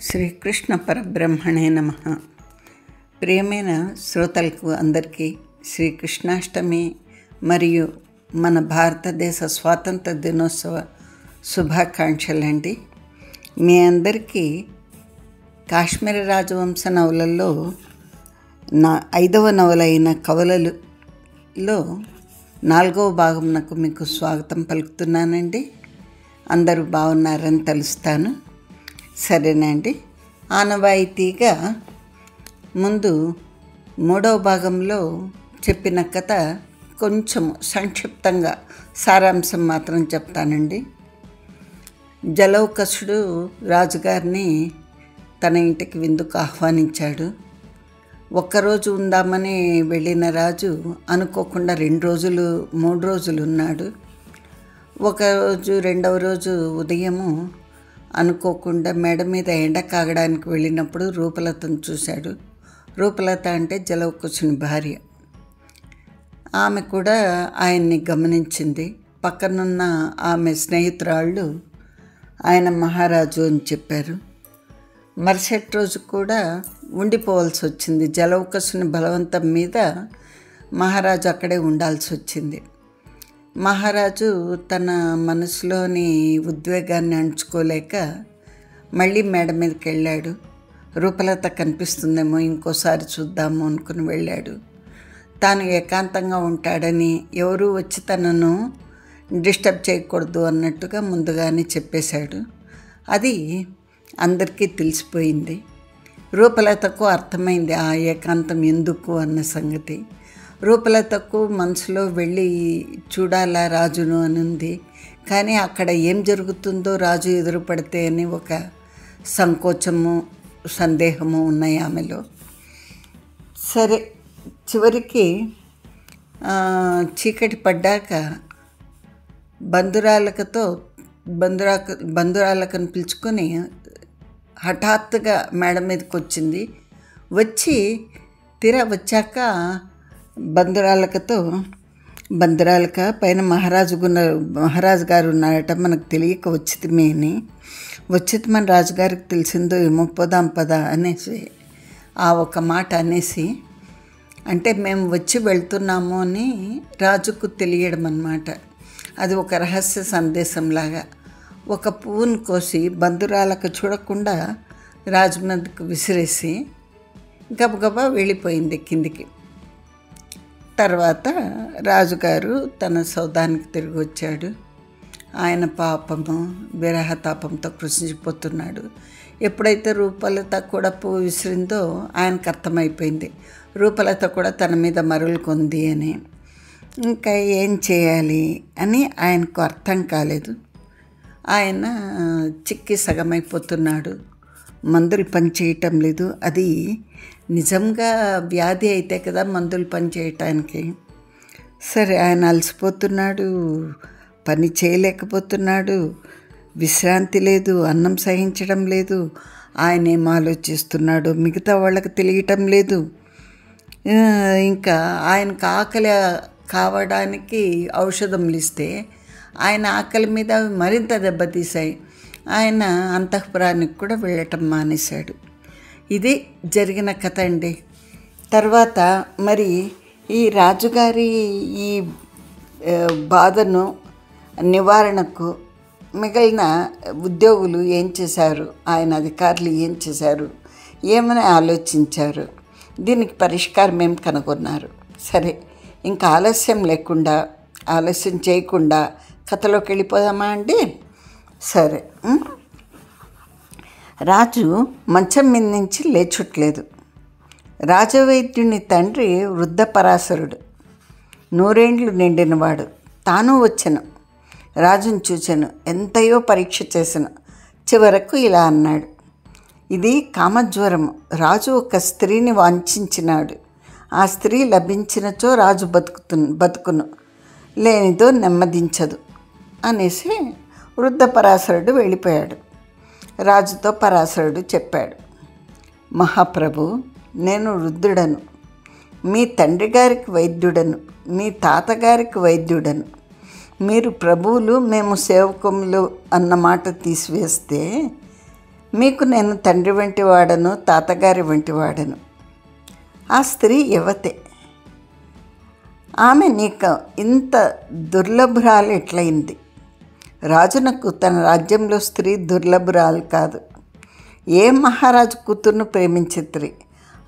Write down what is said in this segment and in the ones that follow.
శ్రీకృష్ణ పరబ్రహ్మణే నమః. ప్రియమైన శ్రోతలకు అందరికీ శ్రీకృష్ణాష్టమి మరియు మన భారతదేశ స్వాతంత్ర దినోత్సవ శుభాకాంక్షలండి. మీ అందరికీ కాశ్మీర రాజవంశ నవలల్లో నా 5వ నవల అయిన కవలలులో 4వ భాగంనకు మీకు స్వాగతం పలుకుతున్నానండి. అందరూ బాగున్నారని తెలుస్తాను. సరేనండి. ఆనవాయితీగా ముందు 3వ భాగంలో చెప్పిన కథ కొంచెం సంక్షిప్తంగా సారాంశం మాత్రం చెప్తానండి. జలౌకసుడు రాజుగారిని తన ఇంటికి విందుకు ఆహ్వానించాడు. ఒక్కరోజు ఉందామని వెళ్ళిన రాజు అనుకోకుండా 2 రోజులు 3 రోజులు ఉన్నాడు. ఒకరోజు 2వ రోజు ఉదయము అనుకోకుండా మేడ మీద ఎండ కాగడానికి వెళ్ళినప్పుడు రూపలతను చూశాడు. రూపలత అంటే జలౌకసుని భార్య. ఆమె కూడా ఆయన్ని గమనించింది. పక్కనున్న ఆమె స్నేహితురాళ్ళు ఆయన మహారాజు అని చెప్పారు. మరుసటి రోజు కూడా ఉండిపోవాల్సి వచ్చింది. జలౌకసుని బలవంతం మీద మహారాజు అక్కడే ఉండాల్సి వచ్చింది. మహారాజు తన మనసులోని ఉద్వేగాన్ని అణుచుకోలేక మళ్ళీ మేడ మీదకి వెళ్ళాడు. రూపలత కనిపిస్తుందేమో, ఇంకోసారి చూద్దాము అనుకుని వెళ్ళాడు. తాను ఏకాంతంగా ఉంటాడని, ఎవరూ వచ్చి తనను డిస్టర్బ్ చేయకూడదు అన్నట్టుగా ముందుగానే చెప్పేశాడు. అది అందరికీ తెలిసిపోయింది. రూపలతకు అర్థమైంది ఆ ఏకాంతం ఎందుకు అన్న సంగతి. రూపలతకు మనసులో వెళ్ళి చూడాలా రాజును అని ఉంది. కానీ అక్కడ ఏం జరుగుతుందో రాజు ఎదురుపడితే అని ఒక సంకోచము సందేహము ఉన్నాయి ఆమెలో. సరే, చివరికి చీకటి పడ్డాక బంధురాలకను పిలుచుకొని హఠాత్తుగా మేడ మీదకి వచ్చింది. వచ్చి తీరా వచ్చాక బంధురాలక పైన మహారాజు గారు ఉన్నారట, మనకు తెలియక వచ్చితిమే అని. మన రాజుగారికి తెలిసిందో ఏమో, పోదాం పదా అనేసి ఆ ఒక మాట అనేసి, అంటే మేము వచ్చి వెళ్తున్నాము అని రాజుకు తెలియడం అన్నమాట. అది ఒక రహస్య సందేశంలాగా. ఒక పువ్వును కోసి బంధురాలకు చూడకుండా రాజు మీదకు విసిరేసి గబగబా వెళ్ళిపోయింది కిందికి. తర్వాత రాజుగారు తన సౌదానికి తిరిగి వచ్చాడు. ఆయన పాపము విరహతాపంతో కృషించిపోతున్నాడు. ఎప్పుడైతే రూపలత కూడా పువ్వు విసిరిందో ఆయనకు అర్థమైపోయింది, రూపలత కూడా తన మీద మరులుకుంది అని. ఇంకా ఏం చేయాలి అని ఆయనకు అర్థం కాలేదు. ఆయన చిక్కి సగమైపోతున్నాడు. మందులు పనిచేయటం లేదు. అది నిజంగా వ్యాధి అయితే కదా మందులు పనిచేయటానికి. సరే, ఆయన అలసిపోతున్నాడు, పని చేయలేకపోతున్నాడు, విశ్రాంతి లేదు, అన్నం సహించడం లేదు. ఆయన ఏం ఆలోచిస్తున్నాడు మిగతా వాళ్ళకి తెలియటం లేదు. ఇంకా ఆయనకు ఆకలి కావడానికి ఔషధములు ఇస్తే ఆయన ఆకలి మీద మరింత దెబ్బతీశాయి. ఆయన అంతఃపురానికి కూడా వెళ్ళటం మానేశాడు. ఇది జరిగిన కథ అండి. తర్వాత మరి ఈ రాజుగారి ఈ బాధను నివారణకు మిగిలిన ఉద్యోగులు ఏం చేశారు, ఆయన అధికారులు ఏం చేశారు, ఏమని ఆలోచించారు, దీనికి పరిష్కారం ఏం కనుగొన్నారు. సరే, ఇంకా ఆలస్యం చేయకుండా కథలోకి వెళ్ళిపోదామా అండి. సరే, రాజు మంచం మీద నుంచి లేచుట్లేదు. రాజవైద్యుని తండ్రి వృద్ధ పరాశరుడు, 100 ఏండ్లు నిండినవాడు. తాను వచ్చెను, రాజును చూచెను, ఎంతయో పరీక్ష చేసెను. చివరకు ఇలా అన్నాడు, ఇది కామజ్వరము. రాజు ఒక స్త్రీని వాంఛించినాడు. ఆ స్త్రీ లభించినచో రాజు బతుకును, లేనిదో నెమ్మదించదు అనేసి వృద్ధ పరాశరుడు వెళ్ళిపోయాడు. రాజుతో పరాశరుడు చెప్పాడు, మహాప్రభు, నేను వృద్ధుడను, మీ తండ్రి గారికి వైద్యుడను, మీ తాతగారికి వైద్యుడను. మీరు ప్రభువులు, మేము సేవకులు అన్నమాట తీసివేస్తే మీకు నేను తండ్రి వంటి వాడను, తాతగారి వంటి వాడను. ఆ స్త్రీ యువతే. ఆమె నీకు ఇంత దుర్లభురాలు ఎట్లయింది? రాజునకు తన రాజ్యంలో స్త్రీ దుర్లభురాలు కాదు. ఏ మహారాజు కూతుర్ను ప్రేమించిత్రి?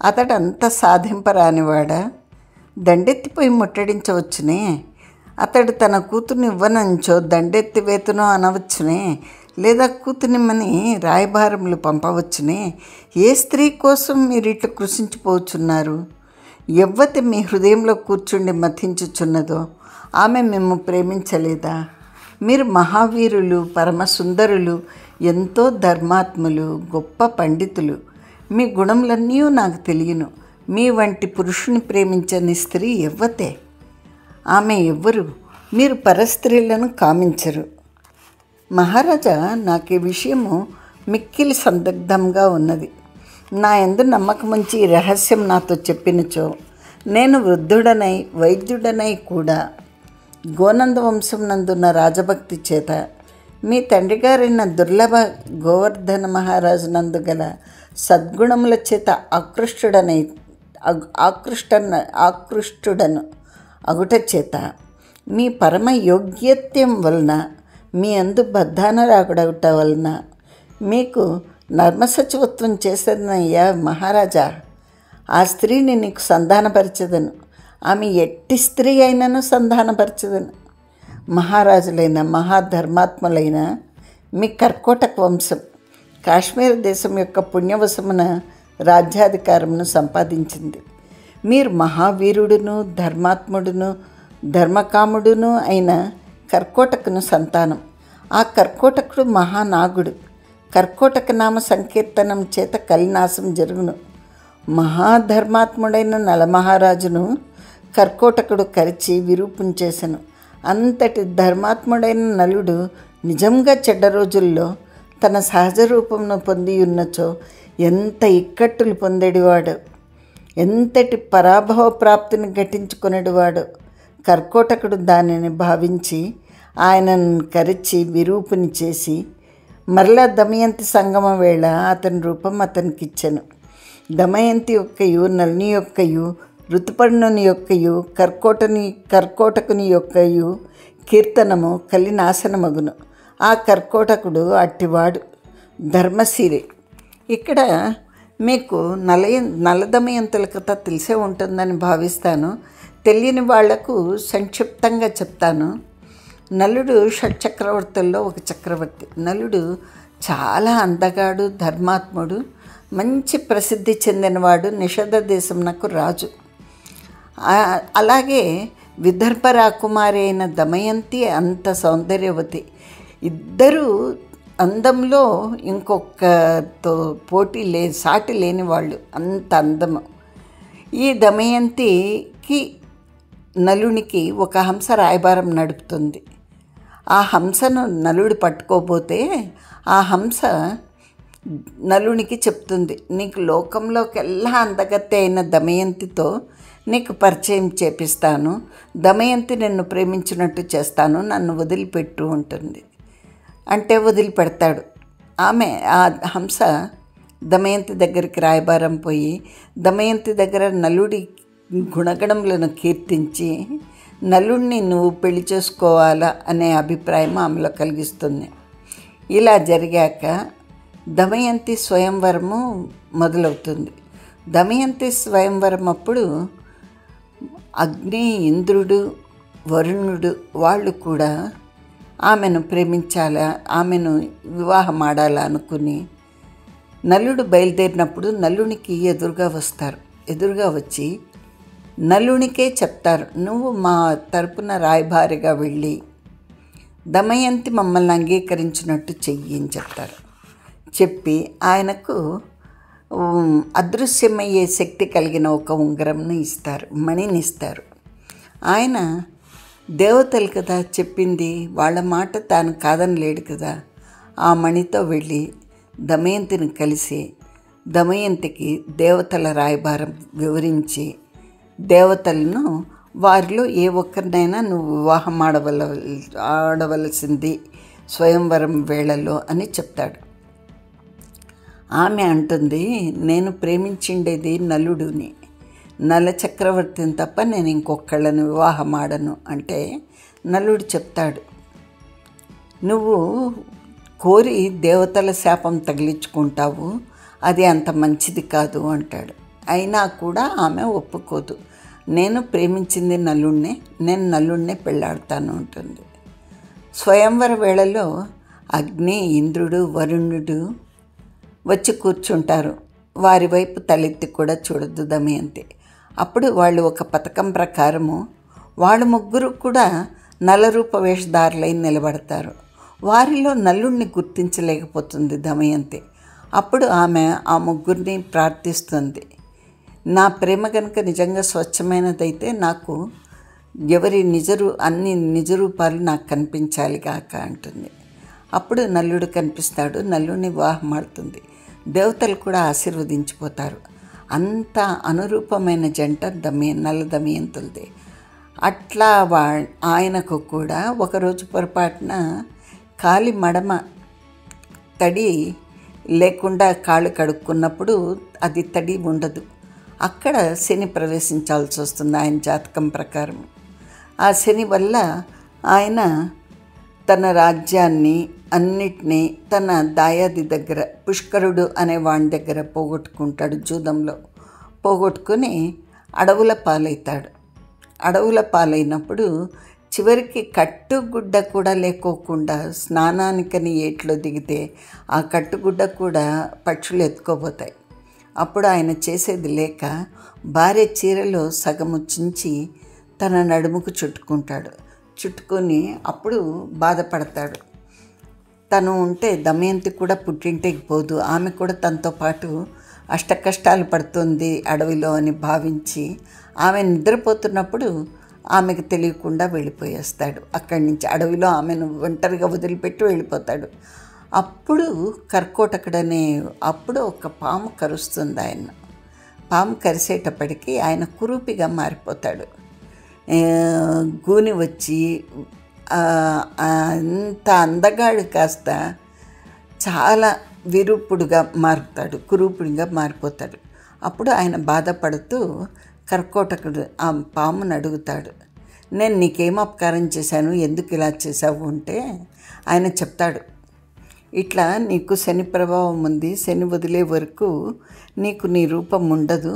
అతడంత సాధింపరానివాడా? దండెత్తిపోయి ముట్టడించవచ్చునే. అతడు తన కూతుర్ని ఇవ్వనంచో దండెత్తివేతనో అనవచ్చునే. లేదా కూతునిమ్మని రాయబారములు పంపవచ్చునే. ఏ స్త్రీ కోసం మీరు ఇట్లు కృషించిపోచున్నారు? ఎవ్వతి మీ హృదయంలో కూర్చుండి మథించుచున్నదో ఆమె మిమ్ము ప్రేమించలేదా? మీరు మహావీరులు, పరమసుందరులు, ఎంతో ధర్మాత్ములు, గొప్ప పండితులు. మీ గుణములన్నీ నాకు తెలియను. మీ వంటి పురుషుని ప్రేమించని స్త్రీ ఎవ్వతే. ఆమె ఎవ్వరు? మీరు పరస్త్రీలను కామించరు. మహారాజా, నాకు ఈ విషయము మిక్కిలి సందిగ్ధంగా ఉన్నది. నా యందు నమ్మకముంచి ఈ రహస్యం నాతో చెప్పినచో నేను వృద్ధుడనై వైద్యుడనై కూడా గోనంద వంశం నందున్న రాజభక్తి చేత మీ తండ్రి గారైన దుర్లభ గోవర్ధన మహారాజు నందు గల సద్గుణముల చేత ఆకృష్టుడను అగుట చేత మీ పరమ యోగ్యత్యం వలన, మీ అందు బద్ధానరాగుడగుట వలన మీకు నర్మసచివత్వం చేసేదనయ్యా మహారాజా. ఆ స్త్రీని నీకు సంధానపరచదను. ఆమె ఎట్టి స్త్రీ అయినను సంధానపరచదను. మహారాజులైన మహాధర్మాత్ములైన మీ కర్కోటక వంశం కాశ్మీర దేశం యొక్క పుణ్యవశమున రాజ్యాధికారమును సంపాదించింది. మీరు మహావీరుడును, ధర్మాత్ముడును, ధర్మకాముడును అయిన కర్కోటకును సంతానం. ఆ కర్కోటకుడు మహానాగుడు. కర్కోటక నామ సంకీర్తనం చేత కలినాశం జరుగును. మహాధర్మాత్ముడైన నలమహారాజును కర్కోటకుడు కరిచి విరూపించేసెను. అంతటి ధర్మాత్ముడైన నలుడు నిజంగా చెడ్డ రోజుల్లో తన సహజ రూపమును పొంది ఉన్నచో ఎంత ఇక్కట్టులు పొందేడివాడు, ఎంతటి పరాభవ ప్రాప్తిని ఘటించుకునేటివాడు. కర్కోటకుడు దానిని భావించి ఆయనను కరిచి విరూపుని చేసి మరలా దమయంతి సంగమ వేళ అతని రూపం అతనికిచ్చెను. దమయంతి యొక్కయు, నలుని యొక్కయు, ఋతుపర్ణుని యొక్కయు, కర్కోటకుని యొక్కయు కీర్తనము కలినాశనమగును. ఆ కర్కోటకుడు అట్టివాడు ధర్మశీలి. ఇక్కడ మీకు నలదమయంతుల కథ తెలిసే ఉంటుందని భావిస్తాను. తెలియని వాళ్లకు సంక్షిప్తంగా చెప్తాను. నలుడు షట్చక్రవర్తుల్లో ఒక చక్రవర్తి. నలుడు చాలా అందగాడు, ధర్మాత్ముడు, మంచి ప్రసిద్ధి చెందినవాడు, నిషధ దేశంనకు రాజు. అలాగే విదర్భ రాకుమారి అయిన దమయంతి అంత సౌందర్యవతి. ఇద్దరూ అందంలో ఇంకొకతో సాటి లేని వాళ్ళు, అంత అందము. ఈ దమయంతికి నలునికి ఒక హంస రాయబారం నడుపుతుంది. ఆ హంసను నలుడు పట్టుకోపోతే ఆ హంస నలునికి చెప్తుంది, నీకు లోకంలోకెల్లా అందగత్తె అయిన దమయంతితో నీకు పరిచయం చేపిస్తాను, దమయంతి నిన్ను ప్రేమించినట్టు చేస్తాను, నన్ను వదిలిపెట్టు ఉంటుంది. అంటే వదిలిపెడతాడు. ఆ హంస దమయంతి దగ్గరికి రాయబారం పోయి దమయంతి దగ్గర నలుడి గుణగణములను కీర్తించి నలుడిని నువ్వు పెళ్లి చేసుకోవాలా అనే అభిప్రాయం ఆమెలో కలిగిస్తుంది. ఇలా జరిగాక దమయంతి స్వయంవరము మొదలవుతుంది. దమయంతి స్వయంవరం అప్పుడు అగ్ని, ఇంద్రుడు, వరుణుడు వాళ్ళు కూడా ఆమెను ప్రేమించాలా, ఆమెను వివాహం ఆడాలా అనుకుని నలుడు బయలుదేరినప్పుడు నలునికి ఎదురుగా వస్తారు. ఎదురుగా వచ్చి నలునికే చెప్తారు, నువ్వు మా తరపున రాయబారిగా వెళ్ళి దమయంతి మమ్మల్ని అంగీకరించినట్టు చెయ్యి అని చెప్తారు. చెప్పి ఆయనకు అదృశ్యమయ్యే శక్తి కలిగిన ఒక ఉంగరంని ఇస్తారు, మణిని ఇస్తారు. ఆయన దేవతలు కదా చెప్పింది, వాళ్ళ మాట తాను కాదనలేడు కదా. ఆ మణితో వెళ్ళి దమయంతిని కలిసి దమయంతికి దేవతల రాయబారం వివరించి దేవతలను వారిలో ఏ ఒక్కరినైనా నువ్వు వివాహం ఆడవలసింది స్వయంవరం వేళలో అని చెప్తాడు. ఆమె అంటుంది, నేను ప్రేమించిండేది నలుడిని, నల చక్రవర్తిని తప్ప నేను ఇంకొకళ్ళని వివాహం ఆడను అంటే నలుడు చెప్తాడు, నువ్వు కోరి దేవతల శాపం తగిలించుకుంటావు, అది అంత మంచిది కాదు అంటాడు. అయినా కూడా ఆమె ఒప్పుకోదు. నేను ప్రేమించింది నలుడినే, నేను నలుడినే పెళ్ళాడతాను ఉంటుంది. స్వయంవర వేళలో అగ్ని, ఇంద్రుడు, వరుణుడు వచ్చి కూర్చుంటారు. వారి వైపు తలెత్తి కూడా చూడదు దమయంతి. అప్పుడు వాళ్ళు ఒక పథకం ప్రకారము వాళ్ళు ముగ్గురు కూడా నలరూప వేషధారులై నిలబడతారు. వారిలో నలుడిని గుర్తించలేకపోతుంది దమయంతి. అప్పుడు ఆమె ఆ ముగ్గురిని ప్రార్థిస్తుంది, నా ప్రేమ కనుక నిజంగా స్వచ్ఛమైనదైతే నాకు ఎవరి అన్ని నిజరూపాలు నాకు కనిపించాలి కాక అంటుంది. అప్పుడు నలుడు కనిపిస్తాడు. నలుడిని వివాహం ఆడుతుంది. దేవతలు కూడా ఆశీర్వదించిపోతారు. అంత అనురూపమైన జంట నల్ల దమయంతులది. అట్లా ఆయనకు కూడా ఒకరోజు పొరపాటున కాలి మడమ తడి లేకుండా కాళ్ళు కడుక్కున్నప్పుడు అది తడి ఉండదు. అక్కడ శని ప్రవేశించాల్సి వస్తుంది ఆయన జాతకం ప్రకారం. ఆ శని వల్ల ఆయన తన రాజ్యాన్ని అన్నిటినీ తన దాయాది దగ్గర, పుష్కరుడు అనే వాడి దగ్గర పోగొట్టుకుంటాడు. జూదంలో పోగొట్టుకుని అడవుల పాలవుతాడు. అడవుల పాలైనప్పుడు చివరికి కట్టుగుడ్డ కూడా లేకోకుండా స్నానానికని ఏట్లో దిగితే ఆ కట్టుగుడ్డ కూడా పక్షులు ఎత్తుకోపోతాయి. అప్పుడు ఆయన చేసేది లేక భార్య చీరలో సగము చించి తన నడుముకు చుట్టుకుంటాడు. చుట్టుకొని అప్పుడు బాధపడతాడు. తను ఉంటే దమయంతి కూడా పుట్టింటికి పోదు, ఆమె కూడా తనతో పాటు అష్ట కష్టాలు పడుతుంది అడవిలో అని భావించి ఆమె నిద్రపోతున్నప్పుడు ఆమెకు తెలియకుండా వెళ్ళిపోయేస్తాడు. అక్కడి నుంచి అడవిలో ఆమెను ఒంటరిగా వదిలిపెట్టి వెళ్ళిపోతాడు. అప్పుడు కర్కోటకుడనే అప్పుడు ఒక పాము కరుస్తుంది ఆయన. పాము కరిసేటప్పటికీ ఆయన కురూపిగా మారిపోతాడు. గూని వచ్చి అంత అందగాడు కాస్త చాలా విరూపుడుగా మారుతాడు, కురూపుడిగా మారిపోతాడు. అప్పుడు ఆయన బాధపడుతూ కర్కోటకుడు ఆ పామును అడుగుతాడు, నేను నీకేం అపకారం చేశాను, ఎందుకు ఇలా చేశావు అంటే ఆయన చెప్తాడు, ఇట్లా నీకు శని ప్రభావం ఉంది, శని వదిలే వరకు నీకు నీ రూపం ఉండదు.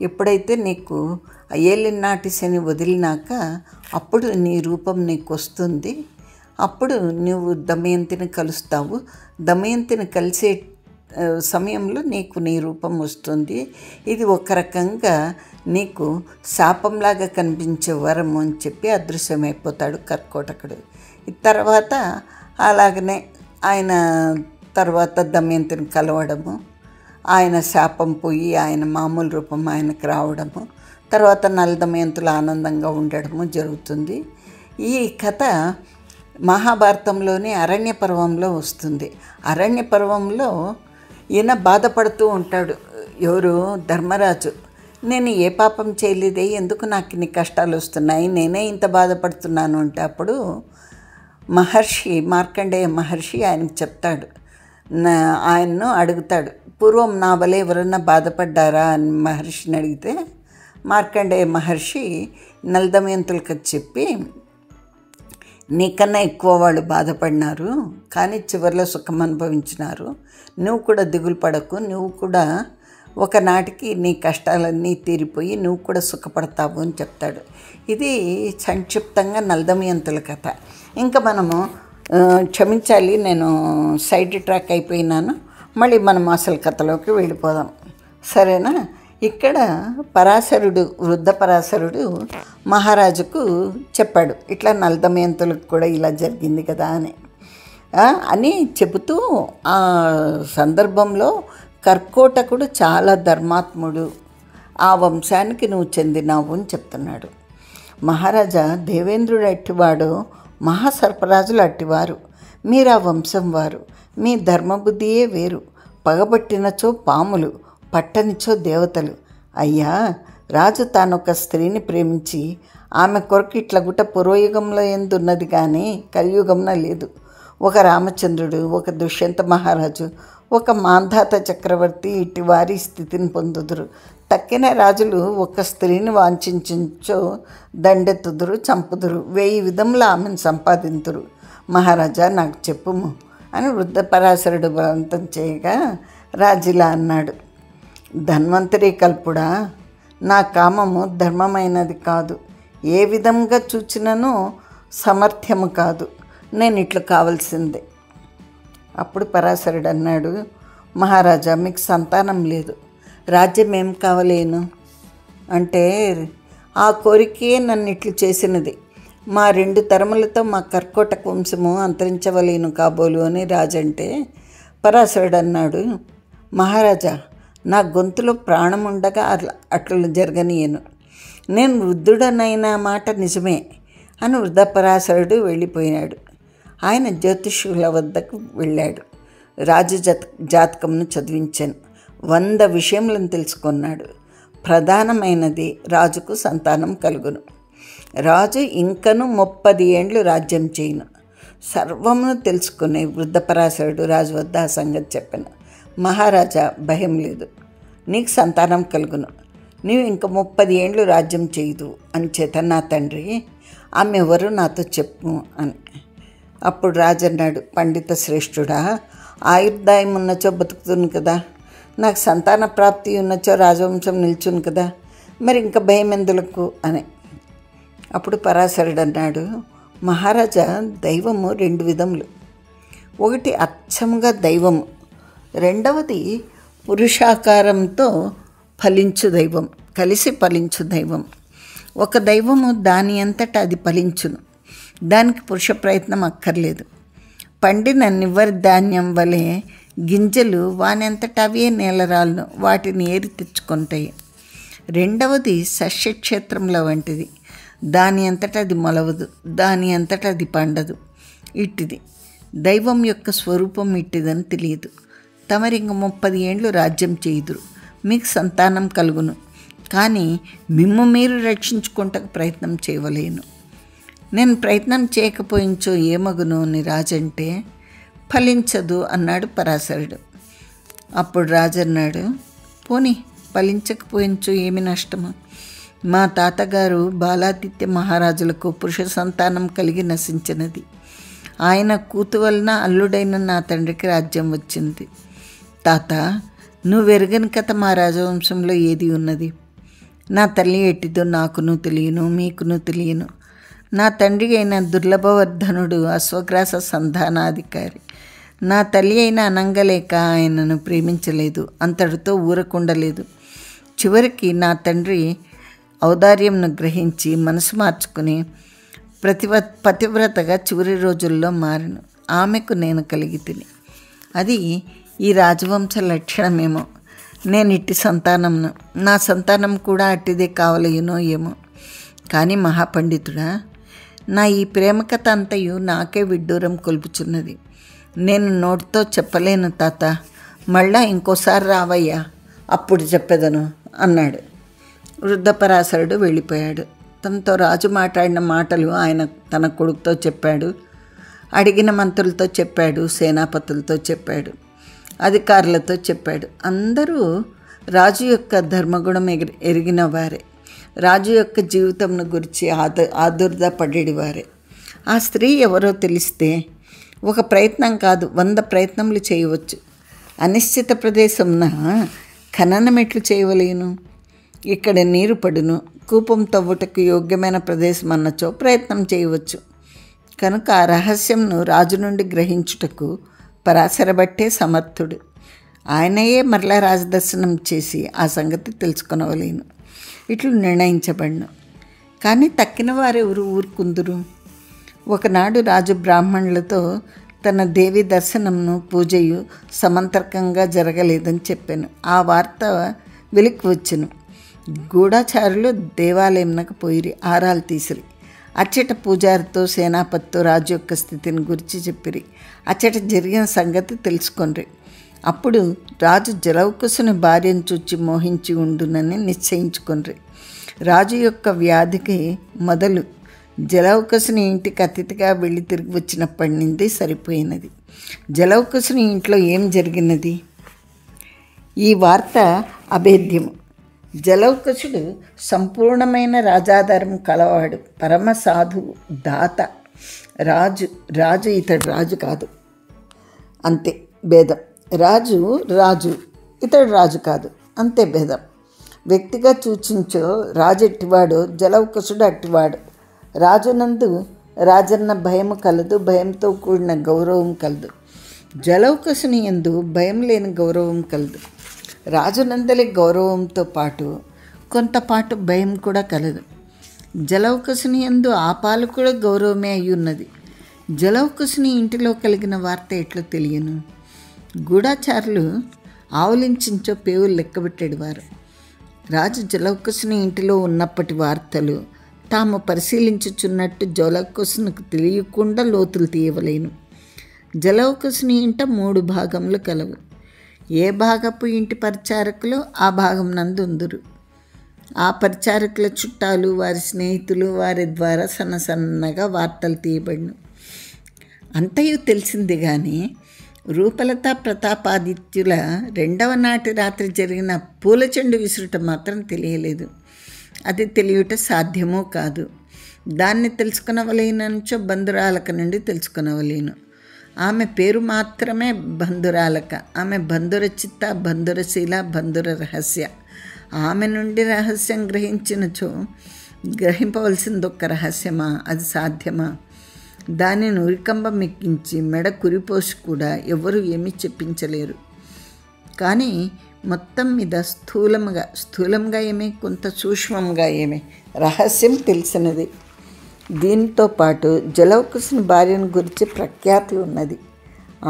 ఎప్పుడైతే నీకు ఏలినాటి శని వదిలినాక అప్పుడు నీ రూపం నీకు వస్తుంది. అప్పుడు నువ్వు దమయంతిని కలుస్తావు. దమయంతిని కలిసే సమయంలో నీకు నీ రూపం వస్తుంది. ఇది ఒక రకంగా నీకు శాపంలాగా కనిపించే వరము అని చెప్పి అదృశ్యమైపోతాడు కర్కోటకుడు. తర్వాత అలాగనే ఆయన తర్వాత దమయంతిని కలవడము, ఆయన శాపం పోయి ఆయన మామూలు రూపం ఆయనకు రావడము, తర్వాత నల్ల దమయంతులు ఆనందంగా ఉండడము జరుగుతుంది. ఈ కథ మహాభారతంలోని అరణ్య పర్వంలో వస్తుంది. అరణ్య పర్వంలో ఈయన బాధపడుతూ ఉంటాడు. ఎవరు? ధర్మరాజు. నేను ఏ పాపం చేయలేదే, ఎందుకు నాకు ఇన్ని కష్టాలు వస్తున్నాయి, నేనే ఇంత బాధపడుతున్నాను అంటే అప్పుడు మహర్షి, మార్కండేయ మహర్షి ఆయనకు చెప్తాడు. ఆయన్ను అడుగుతాడు, పూర్వం నా వల్ల ఎవరన్నా బాధపడ్డారా అని మహర్షిని అడిగితే మార్కండేయ మహర్షి నలదమయంతులకు చెప్పి, నీకన్నా ఎక్కువ వాళ్ళు బాధపడినారు కానీ చివరిలో సుఖం అనుభవించినారు, నువ్వు కూడా దిగులు పడకు, నువ్వు కూడా ఒకనాటికి నీ కష్టాలన్నీ తీరిపోయి నువ్వు కూడా సుఖపడతావు అని చెప్తాడు. ఇది సంక్షిప్తంగా నలదమయంతుల కథ. ఇంకా మనము క్షమించాలి, నేను సైడ్ ట్రాక్ అయిపోయినాను. మళ్ళీ మనం అసలు కథలోకి వెళ్ళిపోదాం, సరేనా? ఇక్కడ పరాశరుడు, వృద్ధ పరాశరుడు మహారాజుకు చెప్పాడు, ఇట్లా నలదమయంతులకు కూడా ఇలా జరిగింది కదా అని చెబుతూ ఆ సందర్భంలో కర్కోటకుడు చాలా ధర్మాత్ముడు, ఆ వంశానికి నువ్వు చెందినావు అని చెప్తున్నాడు. మహారాజా, దేవేంద్రుడు అట్టివాడు, మహాసర్పరాజులు అట్టివారు, మీరు ఆ వంశం వారు, మీ ధర్మబుద్ధియే వేరు. పగబట్టినచో పాములు, పట్టనిచో దేవతలు. అయ్యా, రాజు తానొక స్త్రీని ప్రేమించి ఆమె కొరకు ఇట్ల గుట్ట పూర్వయుగంలో ఎందున్నది కానీ కలియుగంలో లేదు. ఒక రామచంద్రుడు, ఒక దుష్యంత మహారాజు, ఒక మాంధాత చక్రవర్తి ఇట్టి వారి స్థితిని పొందుదురు. తక్కిన రాజులు ఒక స్త్రీని వాంఛించో దండెత్తుదురు, చంపుదురు, 1000 విధముల ఆమెను సంపాదింతురు. మహారాజా నాకు చెప్పుము అని వృద్ధ పరాశరుడు బలవంతం చేయగా రాజిలా అన్నాడు, ధన్వంతరి కల్పుడా, నా కామము ధర్మమైనది కాదు, ఏ విధంగా చూచినను సమర్థ్యము కాదు, నేను ఇట్లు కావలసిందే. అప్పుడు పరాశరుడు అన్నాడు, మహారాజా మీకు సంతానం లేదు, రాజ్యం ఏం కావలేను అంటే ఆ కోరికే నన్ను ఇట్లు చేసినది. మా 2 తరములతో మా కర్కోటక వంశము అంతరించవలేను కాబోలు అని రాజంటే పరాశరుడు అన్నాడు, మహారాజా నా గొంతులో ప్రాణం ఉండగా అట్లు జరగనీయను. నేను వృద్ధుడనైన మాట నిజమే అని వృద్ధపరాశరుడు వెళ్ళిపోయాడు. ఆయన జ్యోతిష్యుల వద్దకు వెళ్ళాడు. రాజు జాతకంను చదివించాను. 100 విషయములను తెలుసుకున్నాడు. ప్రధానమైనది రాజుకు సంతానం కలుగును. రాజు ఇంకను 30 ఏండ్లు రాజ్యం చేయును. సర్వమును తెలుసుకునే వృద్ధపరాశరుడు రాజు వద్ద ఆ సంగతి చెప్పాను. మహారాజా భయం లేదు, నీకు సంతానం కలుగును, నీవు ఇంక 30 ఏండ్లు రాజ్యం చేయదు అని చేత నా తండ్రి ఆమె ఎవరు నాతో చెప్పు అని. అప్పుడు రాజు అన్నాడు, పండిత శ్రేష్ఠుడా, ఆయుర్దాయం ఉన్నచో బతుకుతును కదా, నాకు సంతాన ప్రాప్తి ఉన్నచో రాజవంశం నిల్చును కదా, మరి ఇంకా భయం ఎందులకు అని. అప్పుడు పరాశరుడు అన్నాడు, మహారాజా దైవము 2 విధములు. ఒకటి అచ్చముగా దైవము, రెండవది పురుషాకారంతో ఫలించు దైవం, కలిసి ఫలించు దైవం. ఒక దైవము దాని అంతటా అది ఫలించును, దానికి పురుష ప్రయత్నం అక్కర్లేదు. పండిన నివ్వరి ధాన్యం వలె గింజలు వానంతటా అవే నేలరాలను, వాటిని ఏరి తెచ్చుకుంటాయి. రెండవది సస్యక్షేత్రంలో వంటిది, దాని అంతటా అది మొలవదు, దాని అంతటా అది పండదు. ఇట్టిది దైవం యొక్క స్వరూపం ఇట్టిదని తెలియదు. తమరింక 30 ఏండ్లు రాజ్యం చేయుదురు, మీకు సంతానం కలుగును, కానీ మిమ్ము మీరు రక్షించుకుంటకు ప్రయత్నం చేయవలేను. నేను ప్రయత్నం చేయకపోయించో ఏమగును అని రాజంటే ఫలించదు అన్నాడు పరాశరుడు. అప్పుడు రాజు అన్నాడు, పోనీ ఫలించకపోయించో ఏమి నష్టము? మా తాతగారు బాలాదిత్య మహారాజులకు పురుష సంతానం కలిగి నశించినది. ఆయన కూతు వలన అల్లుడైన నా తండ్రికి రాజ్యం వచ్చింది. తాత, నువ్వెరగని కథ మా రాజవంశంలో ఏది ఉన్నది? నా తల్లి ఎట్టిదో నాకును తెలియను, మీకును తెలియను. నా తండ్రి అయిన దుర్లభవర్ధనుడు అశ్వగ్రాస సంధానాధికారి. నా తల్లి అయిన అనంగలేక ఆయనను ప్రేమించలేదు, అంతటితో ఊరకుండలేదు. చివరికి నా తండ్రి ఔదార్యంను గ్రహించి మనసు మార్చుకుని పతివ్రతగా చివరి రోజుల్లో మారిను. ఆమెకు నేను కలిగి తిని. అది ఈ రాజవంశ లక్షణమేమో. నేను ఇట్టి సంతానంను, నా సంతానం కూడా అట్టిదే కావలయునో ఏమో. కానీ మహాపండితుడా, నా ఈ ప్రేమ కథ అంతయు నాకే విడ్డూరం కొల్పుచున్నది. నేను నోటితో చెప్పలేను తాత, మళ్ళా ఇంకోసారి రావయ్యా, అప్పుడు చెప్పేదను అన్నాడు. వృద్ధపరాశరుడు వెళ్ళిపోయాడు. తనతో రాజు మాట్లాడిన మాటలు ఆయన తన కొడుకుతో చెప్పాడు, అడిగిన మంత్రులతో చెప్పాడు, సేనాపతులతో చెప్పాడు, అధికారులతో చెప్పాడు. అందరూ రాజు యొక్క ధర్మగుణం ఎరిగిన వారే, రాజు యొక్క జీవితంను గురించి ఆదుర్ద పడేవారే. ఆ స్త్రీ ఎవరో తెలిస్తే ఒక ప్రయత్నం కాదు 100 ప్రయత్నములు చేయవచ్చు. అనిశ్చిత ప్రదేశంన ఖననం ఎట్లు చేయవలేను? ఇక్కడ నీరు పడును, కూపం తవ్వుటకు యోగ్యమైన ప్రదేశం అన్నచో ప్రయత్నం చేయవచ్చు. కనుక ఆ రహస్యంను రాజు నుండి గ్రహించుటకు పరాశరబట్టే సమర్థుడు. ఆయనయే మరలా రాజదర్శనం చేసి ఆ సంగతి తెలుసుకొనవలేను. ఇట్లు నిర్ణయించబడును. కానీ తక్కిన వారెవరు ఊరుకుందురు? ఒకనాడు రాజు బ్రాహ్మణులతో తన దేవి దర్శనంను పూజయు సమంతర్కంగా జరగలేదని చెప్పాను. ఆ వార్త వెలికి వచ్చెను. గూఢచారులు దేవాలయంనకు పోయిరి, ఆరాలు తీసిరి. అచ్చట పూజారితో సేనాపతితో రాజు యొక్క స్థితిని గురించి చెప్పిరి. అచ్చట జరిగిన సంగతి తెలుసుకొనిరి. అప్పుడు రాజు జలౌకుశుని భార్యను చూచి మోహించి ఉండునని నిశ్చయించుకొనిరి. రాజు యొక్క వ్యాధికి మొదలు జలౌకసుని ఇంటికి అతిథిగా వెళ్ళి తిరిగి వచ్చినప్పటి నుండి సరిపోయినది. జలౌకసుని ఇంట్లో ఏం జరిగినది? ఈ వార్త అభేద్యము. జలౌకసుడు సంపూర్ణమైన రాజాధారం కలవాడు, పరమ సాధువు, దాత, రాజు ఇతడు రాజు కాదు, అంతే భేదం. రాజు ఇతడు రాజు కాదు, అంతే భేదం. వ్యక్తిగా సూచించో రాజు ఎట్టివాడో జలౌకసుడు అట్టివాడు. రాజునందు రాజన్న భయము కలదు, భయంతో కూడిన గౌరవం కలదు. జలౌకసుని యందు భయం లేని గౌరవం కలదు. రాజునందలి గౌరవంతో పాటు కొంతపాటు భయం కూడా కలదు. జలౌకసుని యందు ఆపాలు కూడా గౌరవమే అయి ఉన్నది. జలౌకసుని ఇంటిలో కలిగిన వార్త ఎట్లా తెలియను? గూఢాచారులు ఆవులించించో పేవులు లెక్కబెట్టేవారు. రాజు జలౌకసుని ఇంటిలో ఉన్నప్పటి వార్తలు తాము పరిశీలించుచున్నట్టు జలౌకసునికి తెలియకుండా లోతులు తీయవలేను. జలౌకసుని ఇంట 3 భాగములు కలవు. ఏ భాగపు ఇంటి పరిచారకులు ఆ భాగం నందు ఉందురు. ఆ పరిచారకుల చుట్టాలు, వారి స్నేహితులు, వారి ద్వారా సన్నగా వార్తలు తీయబడిను. అంతయు తెలిసింది కానీ రూపలత ప్రతాపాదిత్యుల 2వ నాటి రాత్రి జరిగిన పూలచెండు విసురుట మాత్రం తెలియలేదు. అది తెలియట సాధ్యమూ కాదు. దాన్ని తెలుసుకునవలేనంచో బంధురాలక నుండి తెలుసుకునవలేను. ఆమె పేరు మాత్రమే బంధురాలక. ఆమె బంధురచిత్త, బంధురశీల, బంధుర రహస్య. ఆమె నుండి రహస్యం గ్రహించినచో గ్రహింపవలసింది ఒక్క రహస్యమా? అది సాధ్యమా? దానిని ఉరికంబం ఎక్కించి మెడ కురిపోసి కూడా ఎవరు ఏమీ చెప్పించలేరు. కానీ మొత్తం మీద స్థూలంగా ఏమి, కొంత సూక్ష్మంగా ఏమి రహస్యం తెలిసినది. దీంతో పాటు జలౌకసుని భార్యను గురించి ప్రఖ్యాతి ఉన్నది.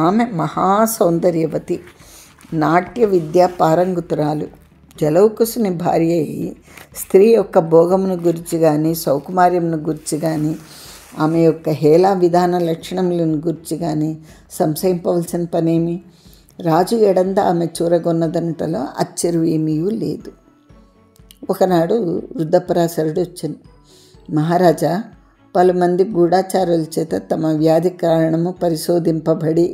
ఆమె మహాసౌందర్యవతి, నాట్య విద్య పారంగుతురాలు. జలౌకసుని భార్య స్త్రీ యొక్క భోగమును గురించి కానీ, సౌకుమార్యమును గురించి కానీ, ఆమె యొక్క హేళా విధాన లక్షణములను గురించి కానీ సంశయింపవలసిన పనేమి? రాజు ఎడంద ఆమె చూరగొన్నదనటలో అచ్చరు ఏమీ లేదు. ఒకనాడు వృద్ధపరాశరుడు వచ్చాను. మహారాజా, పలుమంది గూఢాచారుల చేత తమ వ్యాధి కారణము పరిశోధింపబడి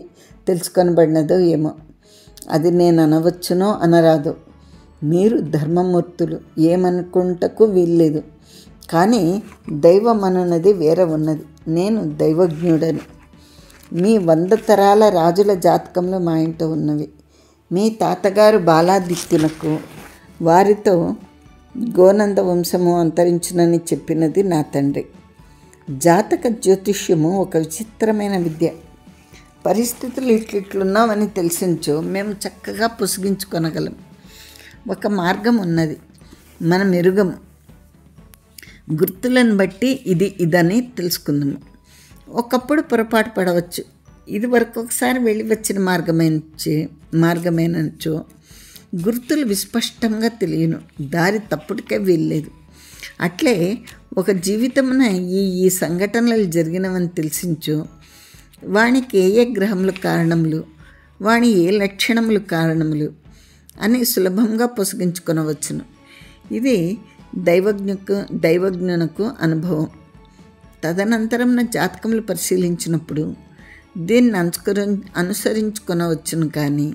తెలుసుకొనబడినదో ఏమో. అది నేను అనవచ్చునో అనరాదు. మీరు ధర్మమూర్తులు, ఏమనుకుంటకు వీల్లేదు. కానీ దైవం అనున్నది వేరే ఉన్నది. నేను దైవజ్ఞుడని. మీ 100 తరాల రాజుల జాతకంలో మా ఇంట ఉన్నవి. మీ తాతగారు బాలాదిత్యునకు వారితో గోనంద వంశము అంతరించునని చెప్పినది నా తండ్రి. జాతక జ్యోతిష్యము ఒక విచిత్రమైన విద్య. పరిస్థితులు ఇట్లున్నామని తెలిసించో మేము చక్కగా పుసిగించుకొనగలం. ఒక మార్గం ఉన్నది, మనం ఎరుగము. గుర్తులను బట్టి ఇదని తెలుసుకుందాము. ఒకప్పుడు పొరపాటు పడవచ్చు. ఇది వరకు ఒకసారి వెళ్ళి వచ్చిన మార్గమేనొచ్చు. గుర్తులు విస్పష్టంగా తెలియను, దారి తప్పుడికే వీల్లేదు. అట్లే ఒక జీవితమున ఈ సంఘటనలు జరిగినవని తెలిసించు వానికి ఏ గ్రహములు కారణములు, వాని ఏ లక్షణములు కారణములు అని సులభంగా పొసగించుకొనవచ్చును. ఇది దైవజ్ఞునకు అనుభవం. తదనంతరం నా జాతకములు పరిశీలించినప్పుడు దీన్ని అనుసరించుకొనవచ్చును. కానీ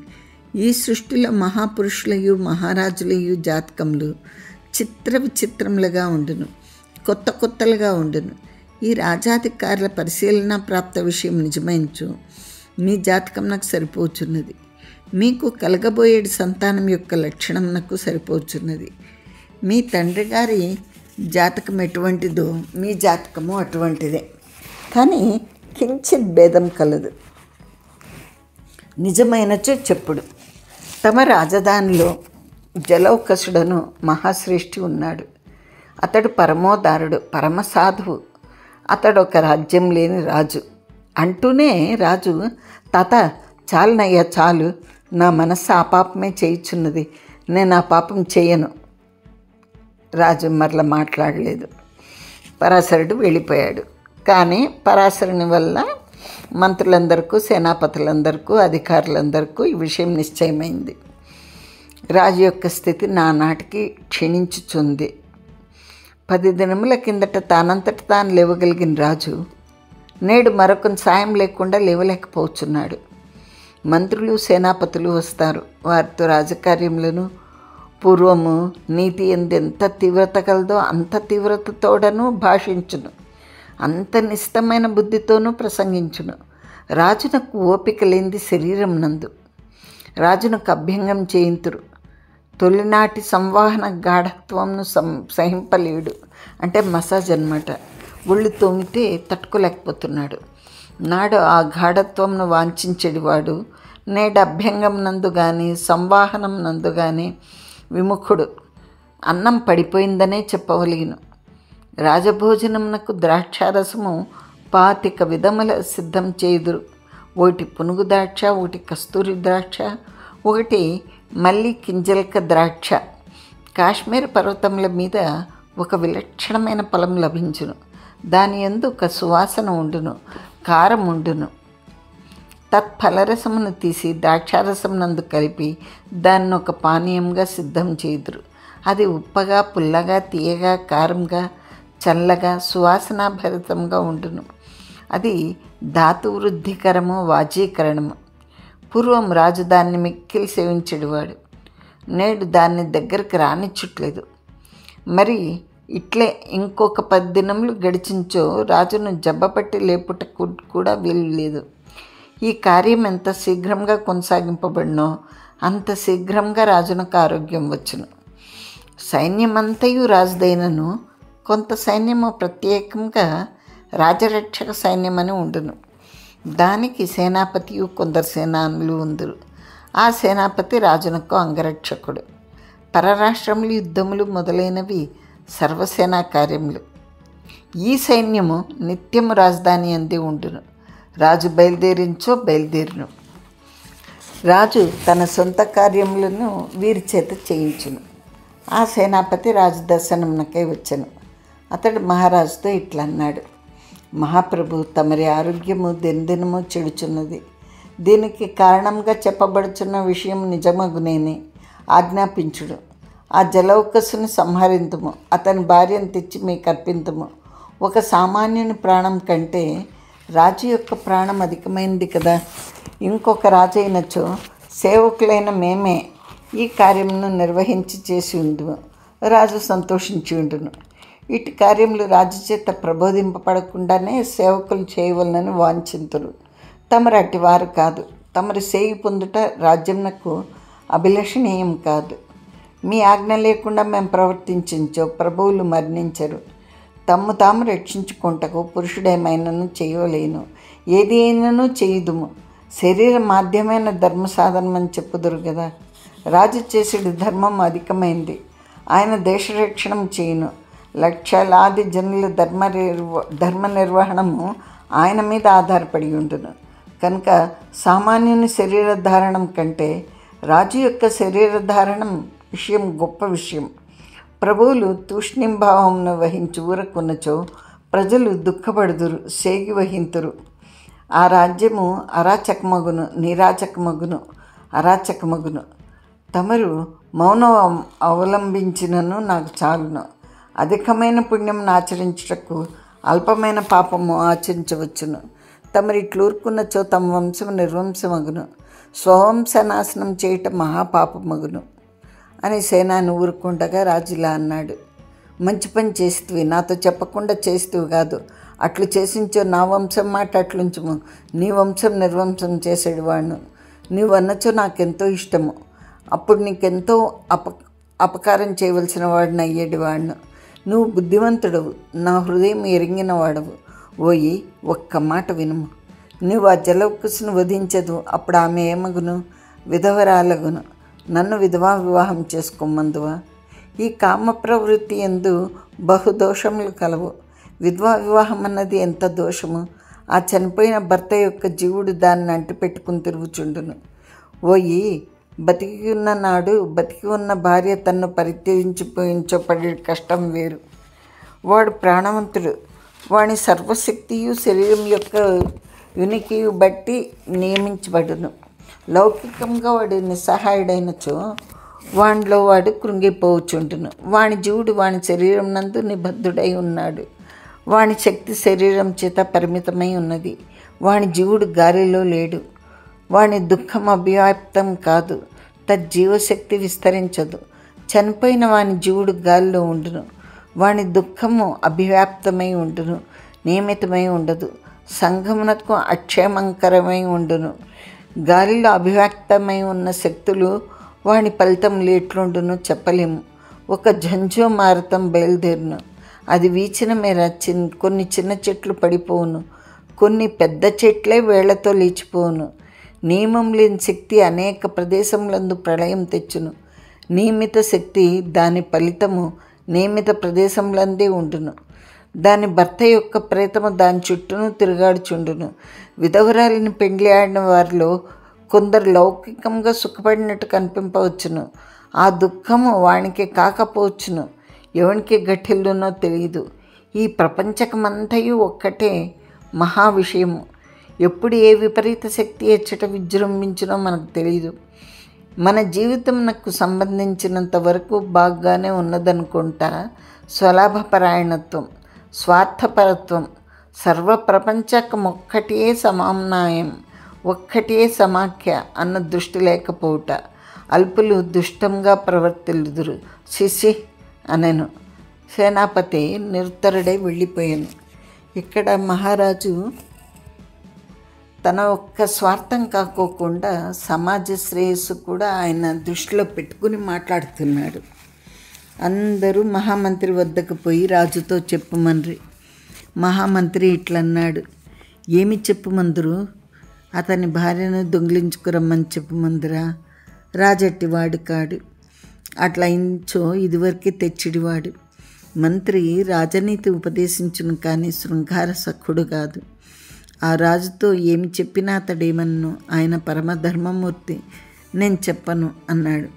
ఈ సృష్టిలో మహాపురుషులయు మహారాజులయు జాతకములు విచిత్రములుగా ఉండును, కొత్తలుగా ఉండును. ఈ రాజాధికారుల పరిశీలన ప్రాప్త విషయం నిజమైంచు మీ జాతకం నాకు సరిపోచున్నది. మీకు కలగబోయే సంతానం యొక్క లక్షణం నాకు సరిపోచున్నది. మీ తండ్రి గారి జాతకం ఎటువంటిదో మీ జాతకము అటువంటిదే. కానీ కించిత్ భేదం కలదు. నిజమైనచో చెప్పుడు. తమ రాజధానిలో జలౌకసుడను మహాశ్రేష్ఠి ఉన్నాడు. అతడు పరమోదారుడు, పరమసాధువు. అతడు ఒక రాజ్యం లేని రాజు. అంటూనే రాజు, తాత చాలునయ్యా చాలు, నా మనస్సు ఆ పాపమే చేయుచున్నది, నేను ఆ పాపం చేయను. రాజు మరల మాట్లాడలేదు. పరాశరుడు వెళ్ళిపోయాడు. కానీ పరాశరుని వల్ల మంత్రులందరికీ, సేనాపతులందరికీ, అధికారులందరికీ ఈ విషయం నిశ్చయమైంది. రాజు యొక్క స్థితి నానాటికి క్షీణించుచుంది. 10 దినముల కిందట తానంతట తాను లేవగలిగిన రాజు నేడు మరొకరి సాయం లేకుండా లేవలేకపోతున్నాడు. మంత్రులు సేనాపతులు వస్తారు. వారితో రాజకార్యములను పూర్వము నీతి ఎంత తీవ్రత కలదో అంత తీవ్రతతోడను భాషించును, అంత నిష్టమైన బుద్ధితోనూ ప్రసంగించును. రాజునకు ఓపిక లేనిది శరీరం నందు. రాజునకు అభ్యంగం చేయింతురు. తొలినాటి సంవాహన గాఢత్వంను సహింపలేడు. అంటే మసాజ్ అన్నమాట. ఒళ్ళు తోమితే తట్టుకోలేకపోతున్నాడు. నాడు ఆ గాఢత్వంను వాంఛించేవాడు నేడు అభ్యంగం నందు కానీ సంవాహనం నందు కానీ విముఖుడు. అన్నం పడిపోయిందనే చెప్పవలిగిను. రాజభోజనమునకు ద్రాక్షారసము 25 విధముల సిద్ధం చేయుదురు. ఒకటి పునుగు ద్రాక్ష, ఒకటి కస్తూరి ద్రాక్ష, ఒకటి మల్లి కింజల్క ద్రాక్ష. కాశ్మీర్ పర్వతముల మీద ఒక విలక్షణమైన ఫలం లభించును. దాని యందు ఒక సువాసన ఉండును, కారం ఉండును. తత్ఫలరసమును తీసి ద్రాక్షారసం నందు కలిపి దాన్ని ఒక పానీయంగా సిద్ధం చేయుదురు. అది ఉప్పగా, పుల్లగా, తీయగా, కారంగా, చల్లగా, సువాసనాభరితంగా ఉండును. అది ధాతు వృద్ధికరము, వాజీకరణము. పూర్వం రాజు దాన్ని మిక్కిలి సేవించేవాడు. నేడు దాన్ని దగ్గరికి రానిచ్చుట్లేదు. మరి ఇట్లే ఇంకొక 10 దినములు గడిచించో రాజును జబ్బపట్టి లేపుటకు కూడా వీలు లేదు. ఈ కార్యం ఎంత శీఘ్రంగా కొనసాగింపబడినో అంత శీఘ్రంగా రాజునకు ఆరోగ్యం వచ్చును. సైన్యమంతయు రాజుదైనను కొంత సైన్యము ప్రత్యేకంగా రాజరక్షక సైన్యమని ఉండును. దానికి సేనాపతియు కొందరు సేనానులు ఉందురు. ఆ సేనాపతి రాజునకు అంగరక్షకుడు. పరరాష్ట్రములు, యుద్ధములు మొదలైనవి సర్వసేనా కార్యములు. ఈ సైన్యము నిత్యము రాజధాని అందే ఉండును. రాజు బయలుదేరును. రాజు తన సొంత కార్యములను వీరి చేత చేయించును. ఆ సేనాపతి రాజు దర్శనమునకై వచ్చెను. అతడు మహారాజుతో ఇట్లన్నాడు: మహాప్రభు, తమరి ఆరోగ్యము దినదినము చెడుచున్నది. దీనికి కారణంగా చెప్పబడుచున్న విషయం నిజమగునేని ఆజ్ఞాపించుడు. ఆ జలౌకసుని సంహరింతుము, అతని భార్యను తెచ్చి మీకు అర్పింతుము. ఒక సామాన్యుని ప్రాణం కంటే రాజు యొక్క ప్రాణం అధికమైనది కదా. ఇంకొక రాజు అయినచో సేవకులైన మేమే ఈ కార్యమును నిర్వహించి చేసి ఉండుము. రాజు సంతోషించి ఉండును. ఇటు కార్యములు రాజు చేత ప్రబోధింపబడకుండానే సేవకులు చేయవలనని వాంఛింతురు. తమరు అటివారు కాదు. తమరు సేయి పొందుట రాజ్యమునకు అభిలషణీయం కాదు. మీ ఆజ్ఞ లేకుండా మేము ప్రవర్తించో ప్రభువులు మరణించరు. తమ్ము తాము రక్షించుకుంటకు పురుషుడేమైనను చేయలేను, ఏది అయినను చేయుదుము. శరీర మాధ్యమైన ధర్మ సాధనమని చెప్పుదురు కదా. రాజు చేసేడు ధర్మం అధికమైంది. ఆయన దేశరక్షణం చేయును. లక్షలాది జనుల ధర్మ నిర్వహణము ఆయన మీద ఆధారపడి ఉండును. కనుక సామాన్యుని శరీరధారణం కంటే రాజు యొక్క శరీరధారణం విషయం గొప్ప విషయం. ప్రభువులు తూష్ణీంభావమును వహించి ఊరకున్నచో ప్రజలు దుఃఖపడుదురు, సేగి వహింతురు. ఆ రాజ్యము అరాచకమగును. తమరు మౌనం అవలంబించినను నాకు చాలును. అధికమైన పుణ్యమును ఆచరించుటకు అల్పమైన పాపము ఆచరించవచ్చును. తమరిట్లూరుకున్నచో తమ వంశము నిర్వంశమగును. స్వవంశనాశనం చేయటం మహాపాపమగును అని సేనాని ఊరుకుండగా రాజులా అన్నాడు: మంచి పని చేస్తువి, నాతో చెప్పకుండా చేస్తువు కాదు. అట్లు చేసించో నా వంశం మాట అట్లుంచుము. నీ వంశం నిర్వంశం చేసేడు వాడును. నీవు అన్నచో నాకెంతో ఇష్టము. అప్పుడు నీకెంతో అపకారం చేయవలసిన వాడిని అయ్యేటి వాడును. నువ్వు బుద్ధివంతుడవు, నా హృదయం ఎరిగిన వాడవు. ఓయి, ఒక్క మాట వినుము. నువ్వు ఆ జలౌకసును వధించదు. అప్పుడు ఆమె ఏమగును? విధవరాలగును. నన్ను విధవా వివాహం చేసుకోమందువా? ఈ కామ ప్రవృత్తి యందు బహుదోషములు కలవు. విధవా వివాహం అన్నది ఎంత దోషము! ఆ చనిపోయిన భర్త యొక్క జీవుడు దాన్ని అంటిపెట్టుకుని తిరుగుచుండును. ఓయి, బతికి ఉన్న నాడు బతికి ఉన్న భార్య తన్ను పరిత్యజించిపోయించబడే కష్టం వేరు. వాడు ప్రాణవంతుడు. వాని సర్వశక్తియు శరీరం యొక్క ఉనికియు బట్టి నియమించబడును. లౌకికంగా వాడు నిస్సహాయుడైనచో వానిలో వాడు కృంగిపోవచ్చుండును. వాని జీవుడు వాని శరీరం నందు నిబద్ధుడై ఉన్నాడు. వాని శక్తి శరీరం చేత పరిమితమై ఉన్నది. వాని జీవుడు గాలిలో లేడు. వాని దుఃఖం అవ్యాప్తం కాదు. తజ్జీవశక్తి విస్తరించదు. చనిపోయిన వాని జీవుడు గాలిలో ఉండును. వాని దుఃఖము అభివ్యాప్తమై ఉండును, నియమితమై ఉండదు. సంఘమునకు అక్షేమంకరమై ఉండును. గాలిలో అభివ్యక్తమై ఉన్న శక్తులు వాని ఫలితములు ఎట్లుండును చెప్పలేము. ఒక జంజో మారతం బయలుదేరును. అది వీచిన మేర కొన్ని చిన్న చెట్లు పడిపోవును. కొన్ని పెద్ద చెట్లే వేళ్లతో లేచిపోవును. నియమం లేని శక్తి అనేక ప్రదేశములందు ప్రళయం తెచ్చును. నియమిత శక్తి దాని ఫలితము నియమిత ప్రదేశములందే ఉండును. దాని భర్త యొక్క ప్రేతము దాని చుట్టూను తిరుగాడుచుండును. విధవరాలిని పెండ్లి ఆడిన వారిలో కొందరు లౌకికంగా సుఖపడినట్టు కనిపింపవచ్చును. ఆ దుఃఖము వానికి కాకపోవచ్చును. ఎవనికి గట్టిల్లునో తెలియదు. ఈ ప్రపంచకమంతయు ఒక్కటే మహా విషయము. ఎప్పుడు ఏ విపరీత శక్తి ఎచ్చట విజృంభించినో మనకు తెలియదు. మన జీవితంకు సంబంధించినంత వరకు బాగానే ఉన్నదనుకుంటా. స్వలాభపరాయణత్వం, స్వార్థపరత్వం, సర్వప్రపంచకం ఒక్కటే సమామ్నాయం, ఒక్కటే సమాఖ్య అన్న దృష్టి లేకపోవుట. అల్పులు దుష్టంగా ప్రవర్తిల్లుదురు. శిశి అనెను. సేనాపతి నిరుత్తరుడై వెళ్ళిపోయాను. ఇక్కడ మహారాజు తన ఒక్క స్వార్థం కాకోకుండా సమాజ శ్రేయస్సు కూడా ఆయన దృష్టిలో పెట్టుకుని మాట్లాడుతున్నాడు. అందరూ మహామంత్రి వద్దకు పోయి రాజుతో చెప్పుమన్రి. మహామంత్రి ఇట్లన్నాడు, ఏమి చెప్పుమందురు? అతని భార్యను దొంగిలించుకురమ్మని చెప్పుమందురా? రాజట్టివాడు కాడు, అట్లా ఇంచో ఇదివరకే తెచ్చిడివాడు. మంత్రి రాజనీతి ఉపదేశించును కానీ శృంగార సఖుడు కాదు. ఆ రాజుతో ఏమి చెప్పినా అతడేమన్ను, ఆయన పరమధర్మమూర్తి, నేను చెప్పను అన్నాడు.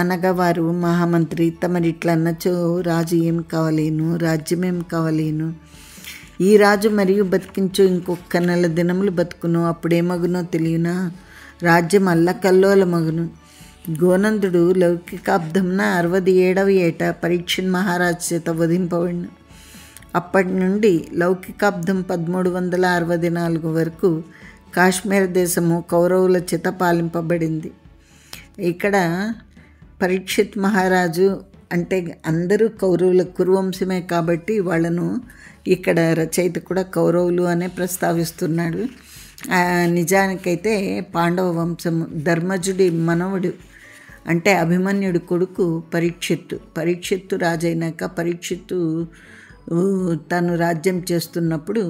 అనగా వారు, మహామంత్రి తమరిట్లా అన్నచో రాజు ఏం కావలేను, రాజ్యమేం కావలేను. ఈ రాజు మరియు బతికించో ఇంకొక నెల దినములు బతుకును, అప్పుడేమగునో తెలియనా? రాజ్యం అల్లకల్లోలమగును. గోనందుడు లౌకికాబ్దంన 67వ ఏట పరీక్షణ్ మహారాజు చేత వధింపబడిను. అప్పటి నుండి లౌకికాబ్దం 1364 వరకు కాశ్మీర దేశము కౌరవుల చేత పాలింపబడింది. ఇక్కడ పరీక్షిత్ మహారాజు అంటే అందరూ కౌరవుల కురువంశమే కాబట్టి వాళ్ళను ఇక్కడ రచయిత కూడా కౌరవులు అనే ప్రస్తావిస్తున్నాడు. నిజానికైతే పాండవ వంశము. ధర్మజుడి మనవడు అంటే అభిమన్యుడి కొడుకు పరీక్షిత్తు రాజైనాక పరీక్షిత్తు తను రాజ్యం చేస్తున్నప్పుడు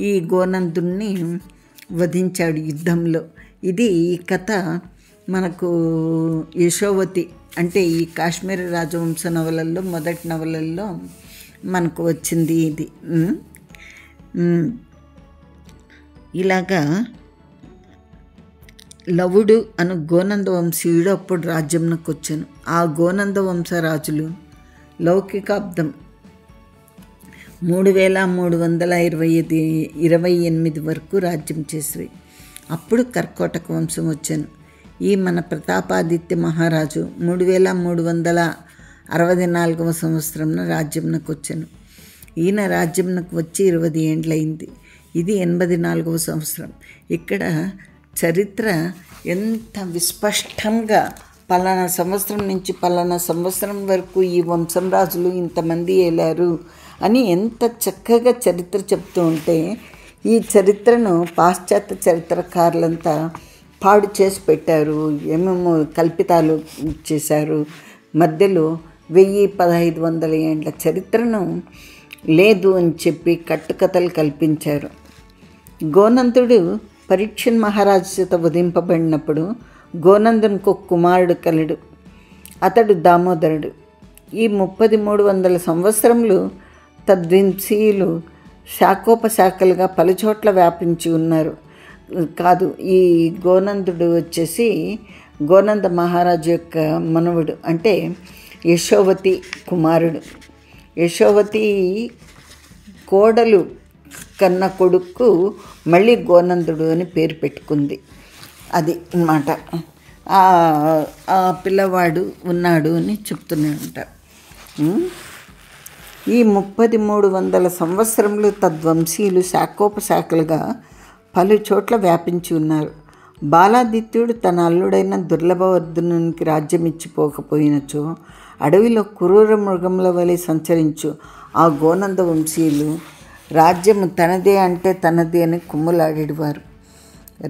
ఈ గోనందుణ్ణి వధించాడు యుద్ధంలో. ఇది ఈ కథ మనకు యశోవతి అంటే ఈ కాశ్మీర రాజవంశ నవలల్లో మొదటి నవలల్లో మనకు వచ్చింది ఇది. ఇలాగా లవుడు అను గోనంద వంశీయుడు అప్పుడు రాజ్యంలోకి వచ్చాను. ఆ గోనంద వంశ రాజులు లౌకికాబ్దం 3328 వరకు రాజ్యం చేసేవి. అప్పుడు కర్కోటక వంశం వచ్చాను. ఈ మన ప్రతాపాదిత్య మహారాజు 3364వ సంవత్సరంలో రాజ్యంలోకి వచ్చాను. ఈయన రాజ్యంలోకి వచ్చి 20 ఏండ్లయింది. ఇది 84వ సంవత్సరం. ఇక్కడ చరిత్ర ఎంత విస్పష్టంగా పలానా సంవత్సరం నుంచి పలానా సంవత్సరం వరకు ఈ వంశం రాజులు ఇంతమంది ఏలారు అని ఎంత చక్కగా చరిత్ర చెప్తూ ఉంటే, ఈ చరిత్రను పాశ్చాత్య చరిత్రకారులంతా పాడు చేసి పెట్టారు, ఏమేమో కల్పితాలు చేశారు. మధ్యలో 1000-1500 ఏండ్ల చరిత్రను లేదు అని చెప్పి కట్టుకథలు కల్పించారు. గోనందుడు పరీక్షణ్ మహారాజు చేత వధింపబడినప్పుడు గోనందునికి ఒక కుమారుడు కలడు. అతడు దామోదరుడు. ఈ 3300 సంవత్సరములు తద్వింశీయులు శాఖోపశాఖలుగా పలుచోట్ల వ్యాపించి ఉన్నారు. కాదు, ఈ గోనందుడు వచ్చేసి గోనంద మహారాజు యొక్క మనవుడు అంటే యశోవతి కుమారుడు. యశోవతి కోడలు కన్న కొడుకు మళ్ళీ గోనందుడు అని పేరు పెట్టుకుంది. అది అన్నమాట. ఆ పిల్లవాడు ఉన్నాడు అని చెప్తూనే ఉంటారు. ఈ 300 సంవత్సరములు తద్వంశీయులు శాఖోపశాఖలుగా పలు చోట్ల వ్యాపించి ఉన్నారు. బాలాదిత్యుడు తన అల్లుడైన దుర్లభవర్ధనునికి రాజ్యం ఇచ్చిపోకపోయినచో అడవిలో క్రూర మృగముల వలె సంచరించు ఆ గోనంద వంశీయులు రాజ్యము తనదే అంటే తనదే అని కుమ్ములాడేవారు.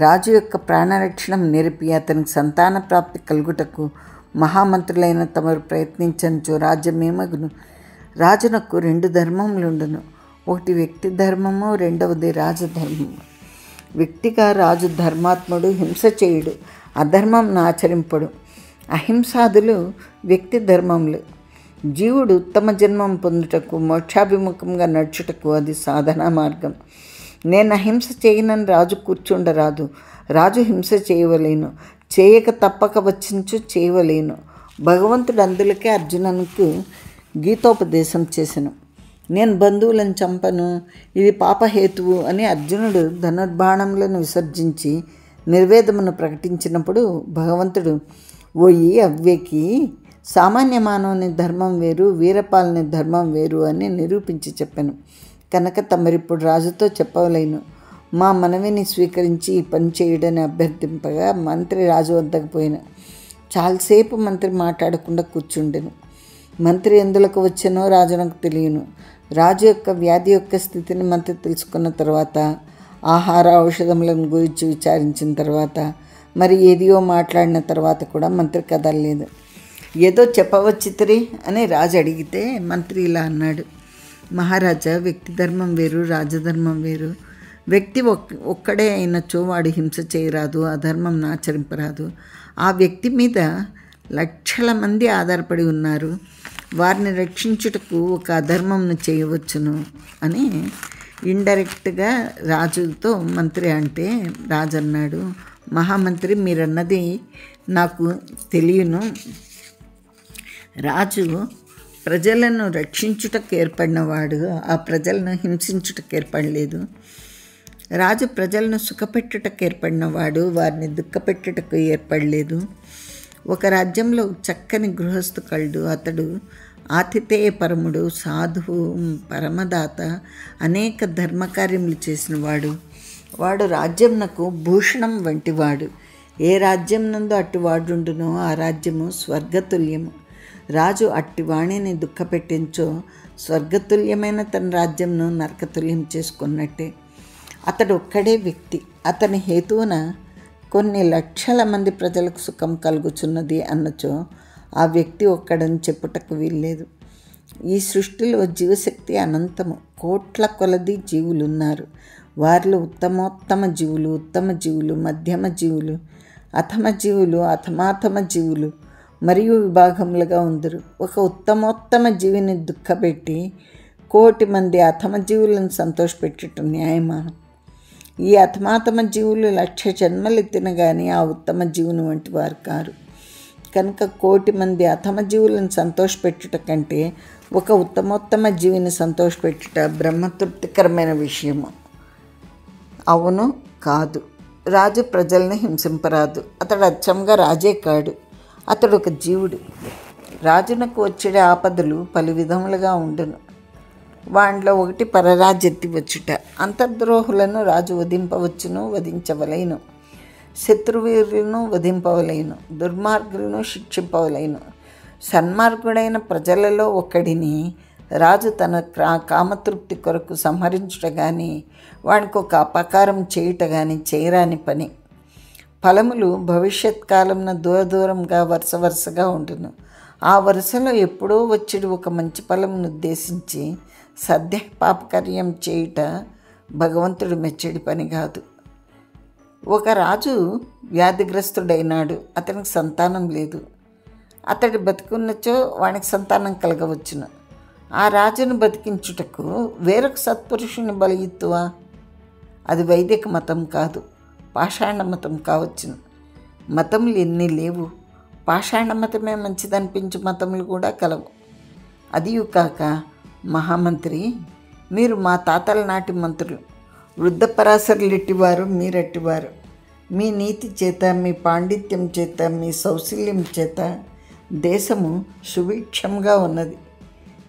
రాజు యొక్క ప్రాణరక్షణం నేర్పి అతనికి సంతాన ప్రాప్తి కలుగుటకు మహామంత్రులైన తమరు ప్రయత్నించంచో రాజ్యమేమగును. రాజునకు 2 ధర్మములుండును. ఒకటి వ్యక్తి ధర్మము, రెండవది రాజధర్మము. వ్యక్తిగా రాజు ధర్మాత్ముడు, హింస చేయుడు, అధర్మం ఆచరింపడు. అహింసాదులు వ్యక్తి ధర్మములు. జీవుడు ఉత్తమ జన్మం పొందుటకు, మోక్షాభిముఖంగా నడుచుటకు అది సాధనా మార్గం. నేను అహింస చేయనని రాజు కూర్చుండరాదు. రాజు హింస చేయవలేను, చేయక తప్పక వచ్చించు చేయవలేను. భగవంతుడు అందులకే అర్జునునికి గీతోపదేశం చేసెను. నేను బంధువులను చంపను, ఇది పాపహేతువు అని అర్జునుడు ధనుర్బాణములను విసర్జించి నిర్వేదమును ప్రకటించినప్పుడు భగవంతుడు, ఓయి అవ్వేకి, సామాన్య మానవుని ధర్మం వేరు, వీరపాలని ధర్మం వేరు అని నిరూపించి చెప్పాను. కనుక తమరిప్పుడు రాజుతో చెప్పవలేను. మా మనవిని స్వీకరించి ఈ పని చేయడని అభ్యర్థింపగా మంత్రి రాజు వద్దకు పోయిన. చాలాసేపు మంత్రి మాట్లాడకుండా కూర్చుండెను. మంత్రి ఎందులకు వచ్చానో రాజునకు తెలియను. రాజు యొక్క వ్యాధి యొక్క స్థితిని మంత్రి తెలుసుకున్న తర్వాత, ఆహార ఔషధములను గురించి విచారించిన తర్వాత, మరి ఏదియో మాట్లాడిన తర్వాత కూడా మంత్రి కదలలేదు. ఏదో చెప్పవచ్చితిరి అని రాజు అడిగితే మంత్రి ఇలా అన్నాడు, మహారాజా, వ్యక్తి ధర్మం వేరు, రాజధర్మం వేరు. వ్యక్తి ఒక్కడే అయినచో వాడు హింస చేయరాదు, అధర్మం ఆచరింపరాదు. ఆ వ్యక్తి మీద లక్షల మంది ఆధారపడి ఉన్నారు. వారిని రక్షించుటకు ఒక అధర్మంను చేయవచ్చును అని ఇండైరెక్ట్గా రాజుతో మంత్రి అంటే, రాజు అన్నాడు, మహామంత్రి, మీరన్నది నాకు తెలియను. రాజు ప్రజలను రక్షించుటకు ఏర్పడినవాడు, ఆ ప్రజలను హింసించుటకు ఏర్పడలేదు. రాజు ప్రజలను సుఖపెట్టుటకు ఏర్పడినవాడు, వారిని దుఃఖపెట్టుటకు ఏర్పడలేదు. ఒక రాజ్యంలో చక్కని గృహస్థు కలడు. అతడు ఆతిథేయ పరముడు, సాధువు, పరమదాత, అనేక ధర్మకార్యములు చేసినవాడు. వాడు రాజ్యంనకు భూషణం వంటివాడు. ఏ రాజ్యం నందు అట్టివాడుండునో ఆ రాజ్యము స్వర్గతుల్యము. రాజు అట్టివాణిని దుఃఖపెట్టించో స్వర్గతుల్యమైన తన రాజ్యంను నరకతుల్యం చేసుకున్నట్టే. అతడు ఒక్కడే వ్యక్తి. అతని హేతువున కొన్ని లక్షల మంది ప్రజలకు సుఖం కలుగుచున్నది అన్నచో ఆ వ్యక్తి ఒక్కడని చెప్పుటకు వీల్లేదు. ఈ సృష్టిలో జీవశక్తి అనంతము. కోట్ల కొలది జీవులున్నారు. వారిలో ఉత్తమోత్తమ జీవులు, ఉత్తమ జీవులు, మధ్యమ జీవులు, అథమ జీవులు, అథమాథమ జీవులు మరియు విభాగములుగా ఉందరు. ఒక ఉత్తమోత్తమ జీవిని దుఃఖపెట్టి 1,000,000 మంది అథమ జీవులను సంతోషపెట్టడం న్యాయమా? ఈ అథమాతమ జీవులు 1,00,000 జన్మలు ఎత్తిన కానీ ఆ ఉత్తమ జీవుని వంటి వారు కారు. కనుక 1,000,000 మంది అథమ జీవులను సంతోషపెట్టుట కంటే ఒక ఉత్తమోత్తమ జీవిని సంతోషపెట్టుట బ్రహ్మతృప్తికరమైన విషయము. అవును, కాదు. రాజు ప్రజల్ని హింసింపరాదు. అతడు అచ్చంగా రాజే కాడు. అతడు ఒక జీవుడు. రాజునకు వచ్చే ఆపదలు పలు విధములుగా ఉండును. వాటిలో ఒకటి పరరాజెత్తి వచ్చుట. అంతర్ద్రోహులను రాజు వధింపవచ్చును, వధించవలేను. శత్రువీరులను వధింపవలేను. దుర్మార్గులను శిక్షింపవలేను. సన్మార్గుడైన ప్రజలలో ఒకడిని రాజు తన కామతృప్తి కొరకు సంహరించుట కానీ, వాడికి ఒక అపకారం చేయుట కానీ చేయరాని పని. ఫలములు భవిష్యత్ కాలంలో దూరంగా వరుసగా ఉండును. ఆ వరుసలో ఎప్పుడో వచ్చేది ఒక మంచి ఫలమును ఉద్దేశించి సద్య పాపకార్యం చేయుట భగవంతుడు మెచ్చడి పని కాదు. ఒక రాజు వ్యాధిగ్రస్తుడైనాడు. అతనికి సంతానం లేదు. అతడి బతుకున్నచో వానికి సంతానం కలగవచ్చును. ఆ రాజును బతికించుటకు వేరొక సత్పురుషుని బలియిత్తువా? అది వైదిక మతం కాదు, పాషాణ మతం కావచ్చును. మతములు ఎన్ని లేవు. పాషాణ మతమే మంచిదనిపించు మతములు కూడా కలవు. అదియు కాక మహామంత్రి, మీరు మా తాతల నాటి మంత్రులు. వృద్ధ పరాశరులు ఎట్టివారు, మీరెట్టివారు. మీ నీతి చేత, మీ పాండిత్యం చేత, మీ సౌశల్యం చేత దేశము సుభిక్షంగా ఉన్నది.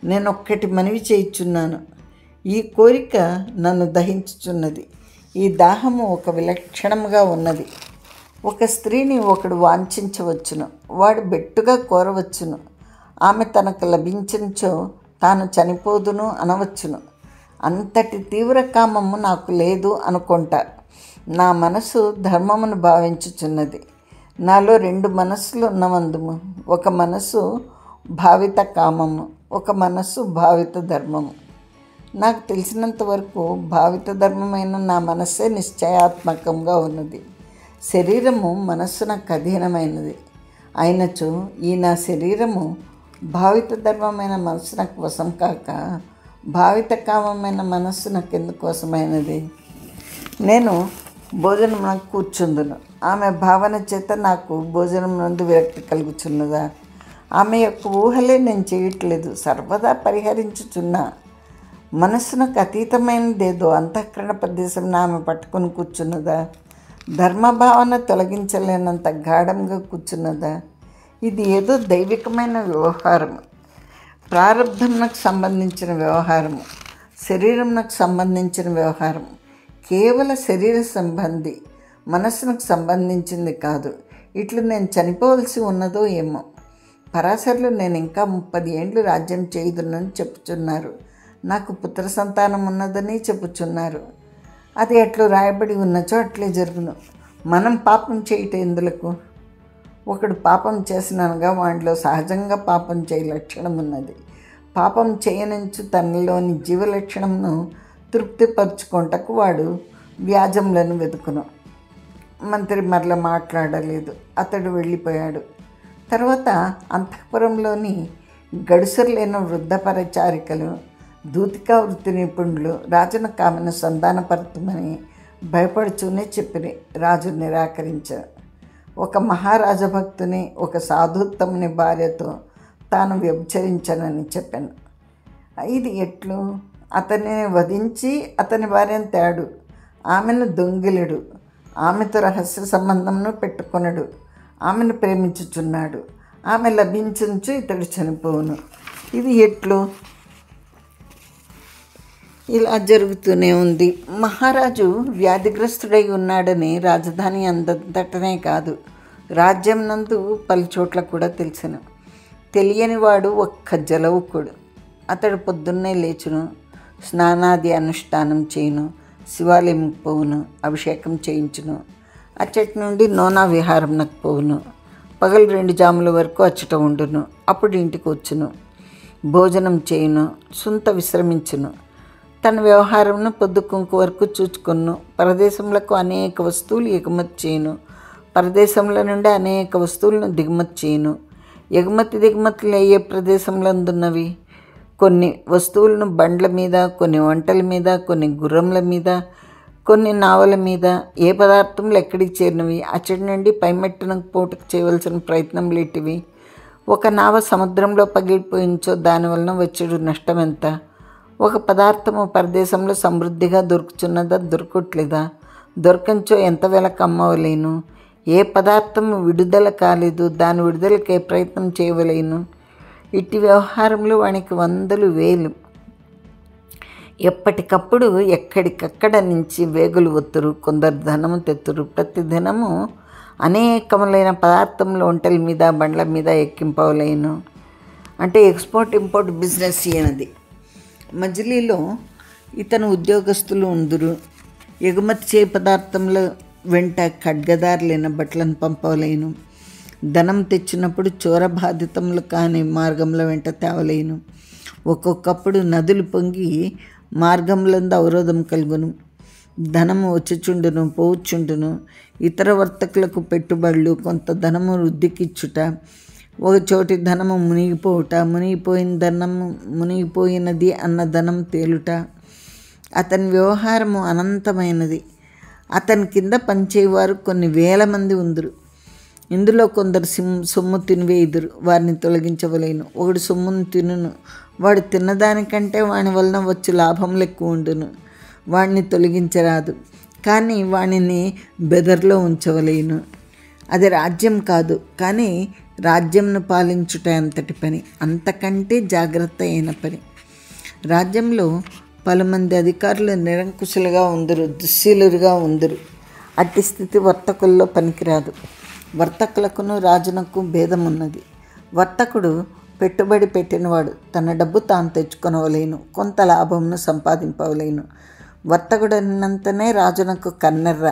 నేనొక్కటి మనవి చేయుచున్నాను. ఈ కోరిక నన్ను దహించుచున్నది. ఈ దాహము ఒక విలక్షణముగా ఉన్నది. ఒక స్త్రీని ఒకడు వాంఛించవచ్చును, వాడు బెట్టుగా కోరవచ్చును. ఆమె తనకు లభించినచో తాను చనిపోదును అనవచ్చును. అంతటి తీవ్ర కామము నాకు లేదు అనుకుంటా. నా మనసు ధర్మమును భావించుచున్నది. నాలో 2 మనస్సులు ఉన్నవందుము. ఒక మనసు భావిత కామము, ఒక మనస్సు భావిత ధర్మము. నాకు తెలిసినంత వరకు భావిత ధర్మమైన నా మనస్సే నిశ్చయాత్మకంగా ఉన్నది. శరీరము మనస్సునకు అధీనమైనది అయినచో ఈ నా శరీరము భావిత ధర్మమైన మనస్సునకు వశం కాక భావిత కామమైన మనస్సునకు ఎందుకు వశమైనది? నేను భోజనమునకు కూర్చుందును. ఆమె భావన చేత నాకు భోజనం నందు విరక్తి కలుగుచున్నదా? ఆమె యొక్క ఊహలే నేను చేయట్లేదు, సర్వదా పరిహరించుచున్నా. మనస్సునకు అతీతమైనదేదో అంతఃకరణ ప్రదేశం ఆమె పట్టుకొని కూర్చున్నదా? ధర్మభావన తొలగించలేనంత గాఢంగా కూర్చున్నదా? ఇది ఏదో దైవికమైన వ్యవహారము, ప్రారంధమునకు సంబంధించిన వ్యవహారము, శరీరమునకు సంబంధించిన వ్యవహారం. కేవల శరీర సంబంధి, మనస్సునకు సంబంధించింది కాదు. ఇట్లు నేను చనిపోవలసి ఉన్నదో ఏమో. పరాశరులు నేను ఇంకా 30 ఏండ్లు రాజ్యం చేయుదునని చెప్పుచున్నారు. నాకు పుత్ర సంతానం ఉన్నదని చెప్పుచున్నారు. అది ఎట్లు రాయబడి ఉన్నచో అట్లే జరుగును. మనం పాపం చేయటం ఎందులకు? ఒకడు పాపం చేసినగా వాడిలో సహజంగా పాపం చేయ లక్షణం ఉన్నది. పాపం చేయనుంచు తనలోని జీవలక్షణంను తృప్తిపరచుకుంటకు వాడు వ్యాజములను వెతుకును. మంత్రి మరల మాట్లాడలేదు. అతడు వెళ్ళిపోయాడు. తర్వాత అంతఃపురంలోని గడుసరులైన వృద్ధ పరిచారికలు, దూతికా వృత్తి నిపుణులు రాజును కామెను సంధానపరుతుమని భయపడుతూనే చెప్పిరి. రాజు నిరాకరించాడు. ఒక మహారాజభక్తుని, ఒక సాధుత్తముని భార్యతో తాను వ్యభిచరించనని చెప్పాను. ఇది ఎట్లు? అతనిని వధించి అతని భార్యను తేడు, ఆమెను దొంగిలుడు, ఆమెతో రహస్య సంబంధంను పెట్టుకొనడు, ఆమెను ప్రేమించుచున్నాడు. ఆమె లభించుంచు ఇతడు చనిపోవును. ఇది ఎట్లు? ఇలా జరుగుతూనే ఉంది. మహారాజు వ్యాధిగ్రస్తుడై ఉన్నాడని రాజధాని అంతటనే కాదు, రాజ్యం నందు పలుచోట్ల కూడా తెలిసెను. తెలియనివాడు ఒక్క జలవుకుడు. అతడు పొద్దున్నే లేచును, స్నానాది అనుష్ఠానం చేయును, శివాలయంకి పోవును, అభిషేకం చేయించును, అచ్చటి నుండి నోనా విహారంనకు పోవును, పగలు 2 జాముల వరకు అచ్చట ఉండును, అప్పుడు ఇంటికి వచ్చును, భోజనం చేయును, సుంత విశ్రమించును, తన వ్యవహారంను పొద్దుకుంకు వరకు చూచుకొను. పరదేశములకు అనేక వస్తువులు ఎగుమతి చేయును, పరదేశంలో నుండి అనేక వస్తువులను దిగుమతి చేయును. ఎగుమతి దిగుమతులు ఏ ప్రదేశంలందున్నవి? కొన్ని వస్తువులను బండ్ల మీద, కొన్ని వంటల మీద, కొన్ని గుర్రముల మీద, కొన్ని నావల మీద. ఏ పదార్థములు ఎక్కడికి చేరినవి? అచ్చడి నుండి పైమెట్టునకు పోటుకు చేయవలసిన ప్రయత్నములు ఎట్టివి? ఒక నావ సముద్రంలో పగిలిపోయించో దానివలన వచ్చేడు నష్టం ఎంత? ఒక పదార్థము పరదేశంలో సమృద్ధిగా దొరుకుతున్నదా, దొరకట్లేదా? దొరకంచో ఎంత వెలకు అమ్మవలేను? ఏ పదార్థము విడుదల కాలేదు, దాని విడుదలకు ఏ ప్రయత్నం చేయవలేను? ఇట్టి వ్యవహారంలో వానికి 100 వేలు. ఎప్పటికప్పుడు ఎక్కడికక్కడ నుంచి వేగులు ఒత్తురు, కొందరు ధనము తెత్తురు. ప్రతి దినము అనేకములైన పదార్థములు ఒంటెల మీద, బండ్ల మీద ఎక్కింపవలేను. అంటే ఎక్స్పోర్ట్ ఇంపోర్ట్ బిజినెస్ అయినది. మజిలీలో ఇతను ఉద్యోగస్తులు ఉందురు. ఎగుమతి చేయ పదార్థముల వెంట ఖడ్గదారులైన బట్టలను పంపవలేను. ధనం తెచ్చినప్పుడు చోర బాధితములు కాని మార్గముల వెంట తేవలేను. ఒక్కొక్కప్పుడు నదులు పొంగి మార్గములందు అవరోధం కలుగును. ధనము వచ్చుచుండును, పోవుచుండును. ఇతర వర్తకులకు పెట్టుబడులు, కొంత ధనము వృద్ధికిచ్చుట, ఒక చోటి ధనము మునిగిపోవుట, మునిగిపోయినది అన్న ధనం తేలుట. అతని వ్యవహారము అనంతమైనది. అతని కింద పనిచేయవారు కొన్ని వేల మంది ఉందురు. ఇందులో కొందరు సొమ్ము తినివేయుదురు, వారిని తొలగించవలేను. ఒకడు సొమ్మును తినును, వాడు తిన్నదానికంటే వాని వలన వచ్చు లాభములు ఎక్కువ ఉండును, వాడిని తొలగించరాదు. కానీ వానిని బెదర్లో ఉంచవలేను. అది రాజ్యం కాదు, కానీ రాజ్యంను పాలించుట అంతటి పని, అంతకంటే జాగ్రత్త అయిన పని. రాజ్యంలో పలుమంది అధికారులు నిరంకుశులుగా ఉందరు, దుశ్శీలుగా ఉందరు. అట్టి స్థితి వర్తకుల్లో పనికిరాదు. వర్తకులకును రాజునకు భేదం ఉన్నది. వర్తకుడు పెట్టుబడి పెట్టినవాడు తన డబ్బు తాను తెచ్చుకొనవలేను, కొంత లాభంను సంపాదింపవలేను. వర్తకుడన్నంతనే రాజునకు కన్నెర్ర,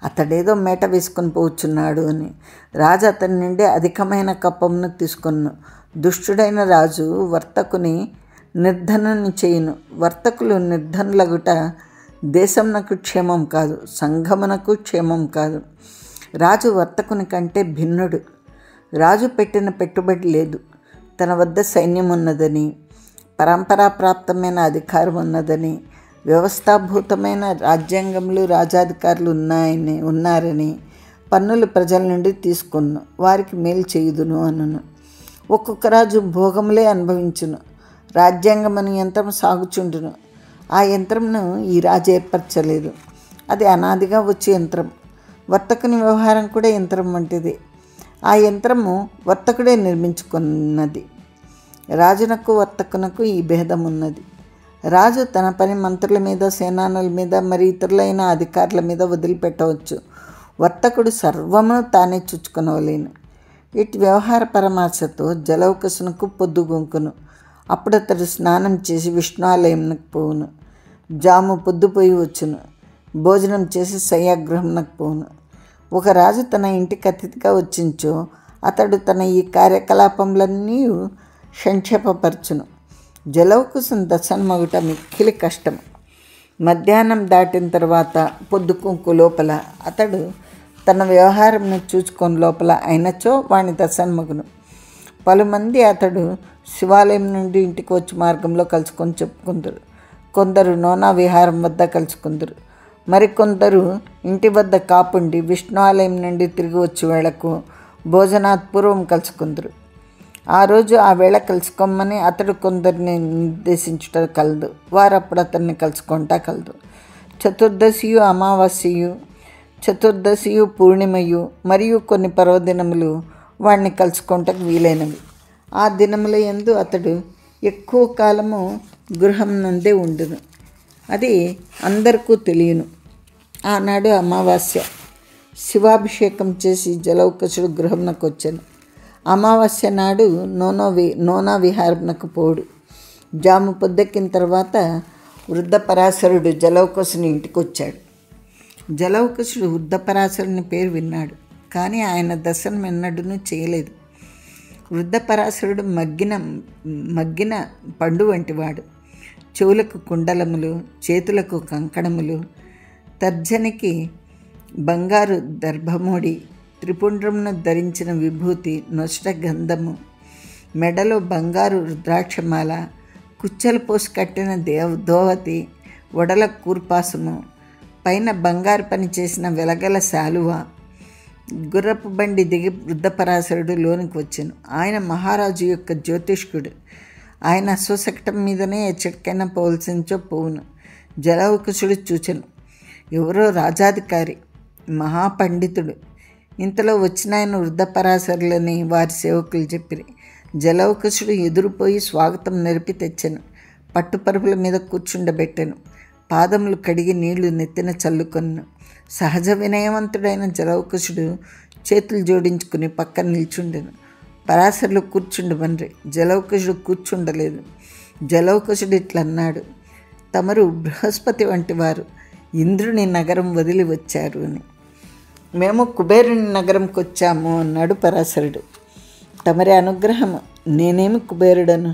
అతడేదో మేట వేసుకొని పోవచ్చున్నాడు అని. రాజు అతని నుండి అధికమైన కప్పమును తీసుకొను. దుష్టుడైన రాజు వర్తకుని నిర్ధనుని చేయును. వర్తకులు నిర్ధనులగుట దేశమునకు క్షేమం కాదు, సంఘమునకు క్షేమం కాదు. రాజు వర్తకుని కంటే భిన్నుడు. రాజు పెట్టిన పెట్టుబడి లేదు. తన వద్ద సైన్యం ఉన్నదని, పరంపరాప్రాప్తమైన అధికారం ఉన్నదని, వ్యవస్థాభూతమైన రాజ్యాంగములు రాజాధికారులు ఉన్నారని పన్నులు ప్రజల నుండి తీసుకొను, వారికి మేలు చేయుదును అనును. ఒక్కొక్క రాజు భోగములే అనుభవించును. రాజ్యాంగమని యంత్రం సాగుచుండును. ఆ యంత్రంను ఈ రాజు ఏర్పరచలేదు. అది అనాదిగా వచ్చే యంత్రం. వర్తకుని వ్యవహారం కూడా యంత్రం వంటిది. ఆ యంత్రము వర్తకుడే నిర్మించుకున్నది. రాజునకు వర్తకునకు ఈ భేదం ఉన్నది. రాజు తన పని మంత్రుల మీద, సేనానుల మీద, మరి ఇతరులైన అధికారుల మీద వదిలిపెట్టవచ్చు. వర్తకుడు సర్వమును తానే చుచ్చుకొనవలేను. ఇటు వ్యవహార పరమాశతో జలౌకసునకు పొద్దుగుంకును. అప్పుడు అతడు స్నానం చేసి విష్ణుఆలయంకు పోవును. జాము పొద్దుపోయి వచ్చును. భోజనం చేసి శయ్యాగృహంకు పోవును. ఒక రాజు తన ఇంటికి అతిథిగా వచ్చించో అతడు తన ఈ కార్యకలాపములన్నీ సంక్షేపపరచును. జలౌకుశం దర్శనమగుట మిక్కిలి కష్టం. మధ్యాహ్నం దాటిన తర్వాత పొద్దుకుంకు లోపల అతడు తన వ్యవహారంను చూసుకొని లోపల అయినచో వాని దర్శనమగును. పలుమంది అతడు శివాలయం నుండి ఇంటికి వచ్చి మార్గంలో కలుసుకొని చెప్పుకుందరు. కొందరు నోనా విహారం వద్ద కలుసుకుందరు. మరికొందరు ఇంటి వద్ద కాపుండి విష్ణు ఆలయం నుండి తిరిగి వచ్చి వేళకు భోజనాత్ పూర్వం కలుసుకుందరు. ఆ రోజు ఆ వేళ కలుసుకోమని అతడు కొందరిని నిర్దేశించుట కలదు. వారప్పుడు అతన్ని కలుసుకుంటా కలదు. చతుర్దశియు అమావాస్యయు, చతుర్దశియు పూర్ణిమయు మరియు కొన్ని పర్వదినములు వాడిని కలుసుకుంటకు వీలైనవి. ఆ దినముల యందు అతడు ఎక్కువ కాలము గృహం నందే ఉండును. అది అందరికీ తెలియను. ఆనాడు అమావాస్య. శివాభిషేకం చేసి జలౌకసుడు గృహంనకు వచ్చాను. అమావాస్య నాడు నోనా విహారంనకు పోడు. జాము పొద్దెక్కిన తర్వాత వృద్ధ పరాశరుడు జలౌకసుని ఇంటికి వచ్చాడు. జలౌకసుడు వృద్ధ పరాశరుని పేరు విన్నాడు, కానీ ఆయన దర్శనం ఎన్నడూ చేయలేదు. వృద్ధ పరాశరుడు మగ్గిన పండు వంటివాడు. చెవులకు కుండలములు, చేతులకు కంకణములు, తర్జనికి బంగారు దర్భమోడి, త్రిపుండ్రమును ధరించిన విభూతి, నొసట గంధము, మెడలో బంగారు రుద్రాక్షమాల, కుచ్చలు పోసి కట్టిన దోవతి, వడల కూర్పాసము, పైన బంగారు పని చేసిన వెలగల శాలువ. గుర్రపు బండి దిగి వృద్ధ పరాశరుడు లోనికి వచ్చాను. ఆయన మహారాజు యొక్క జ్యోతిష్కుడు. ఆయన అశ్వశకటం మీదనే ఎచ్చటికైనా పోవలసించో పోవును. జలౌకసుడు చూచెను. ఎవరో రాజాధికారి, మహాపండితుడు. ఇంతలో వచ్చిన ఆయన వృద్ధ పరాశరులని వారి సేవకులు చెప్పిరి. జలౌకసుడు ఎదురుపోయి స్వాగతం నెరిపి తెచ్చాను. పట్టుపరుపుల మీద కూర్చుండబెట్టాను. పాదములు కడిగి నీళ్లు నెత్తిన చల్లుకొను. సహజ వినయవంతుడైన జలౌకసుడు చేతులు జోడించుకుని పక్కన నిల్చుండెను. పరాశరులు కూర్చుండమన్రి. జలౌకసుడు కూర్చుండలేదు. జలౌకసుడు ఇట్లన్నాడు, తమరు బృహస్పతి వంటి వారు ఇంద్రుని నగరం వదిలి వచ్చారు అని. మేము కుబేరుని నగరంకి వచ్చాము అన్నాడు పరాశరుడు. తమరి అనుగ్రహము. నేనేమి కుబేరుడను,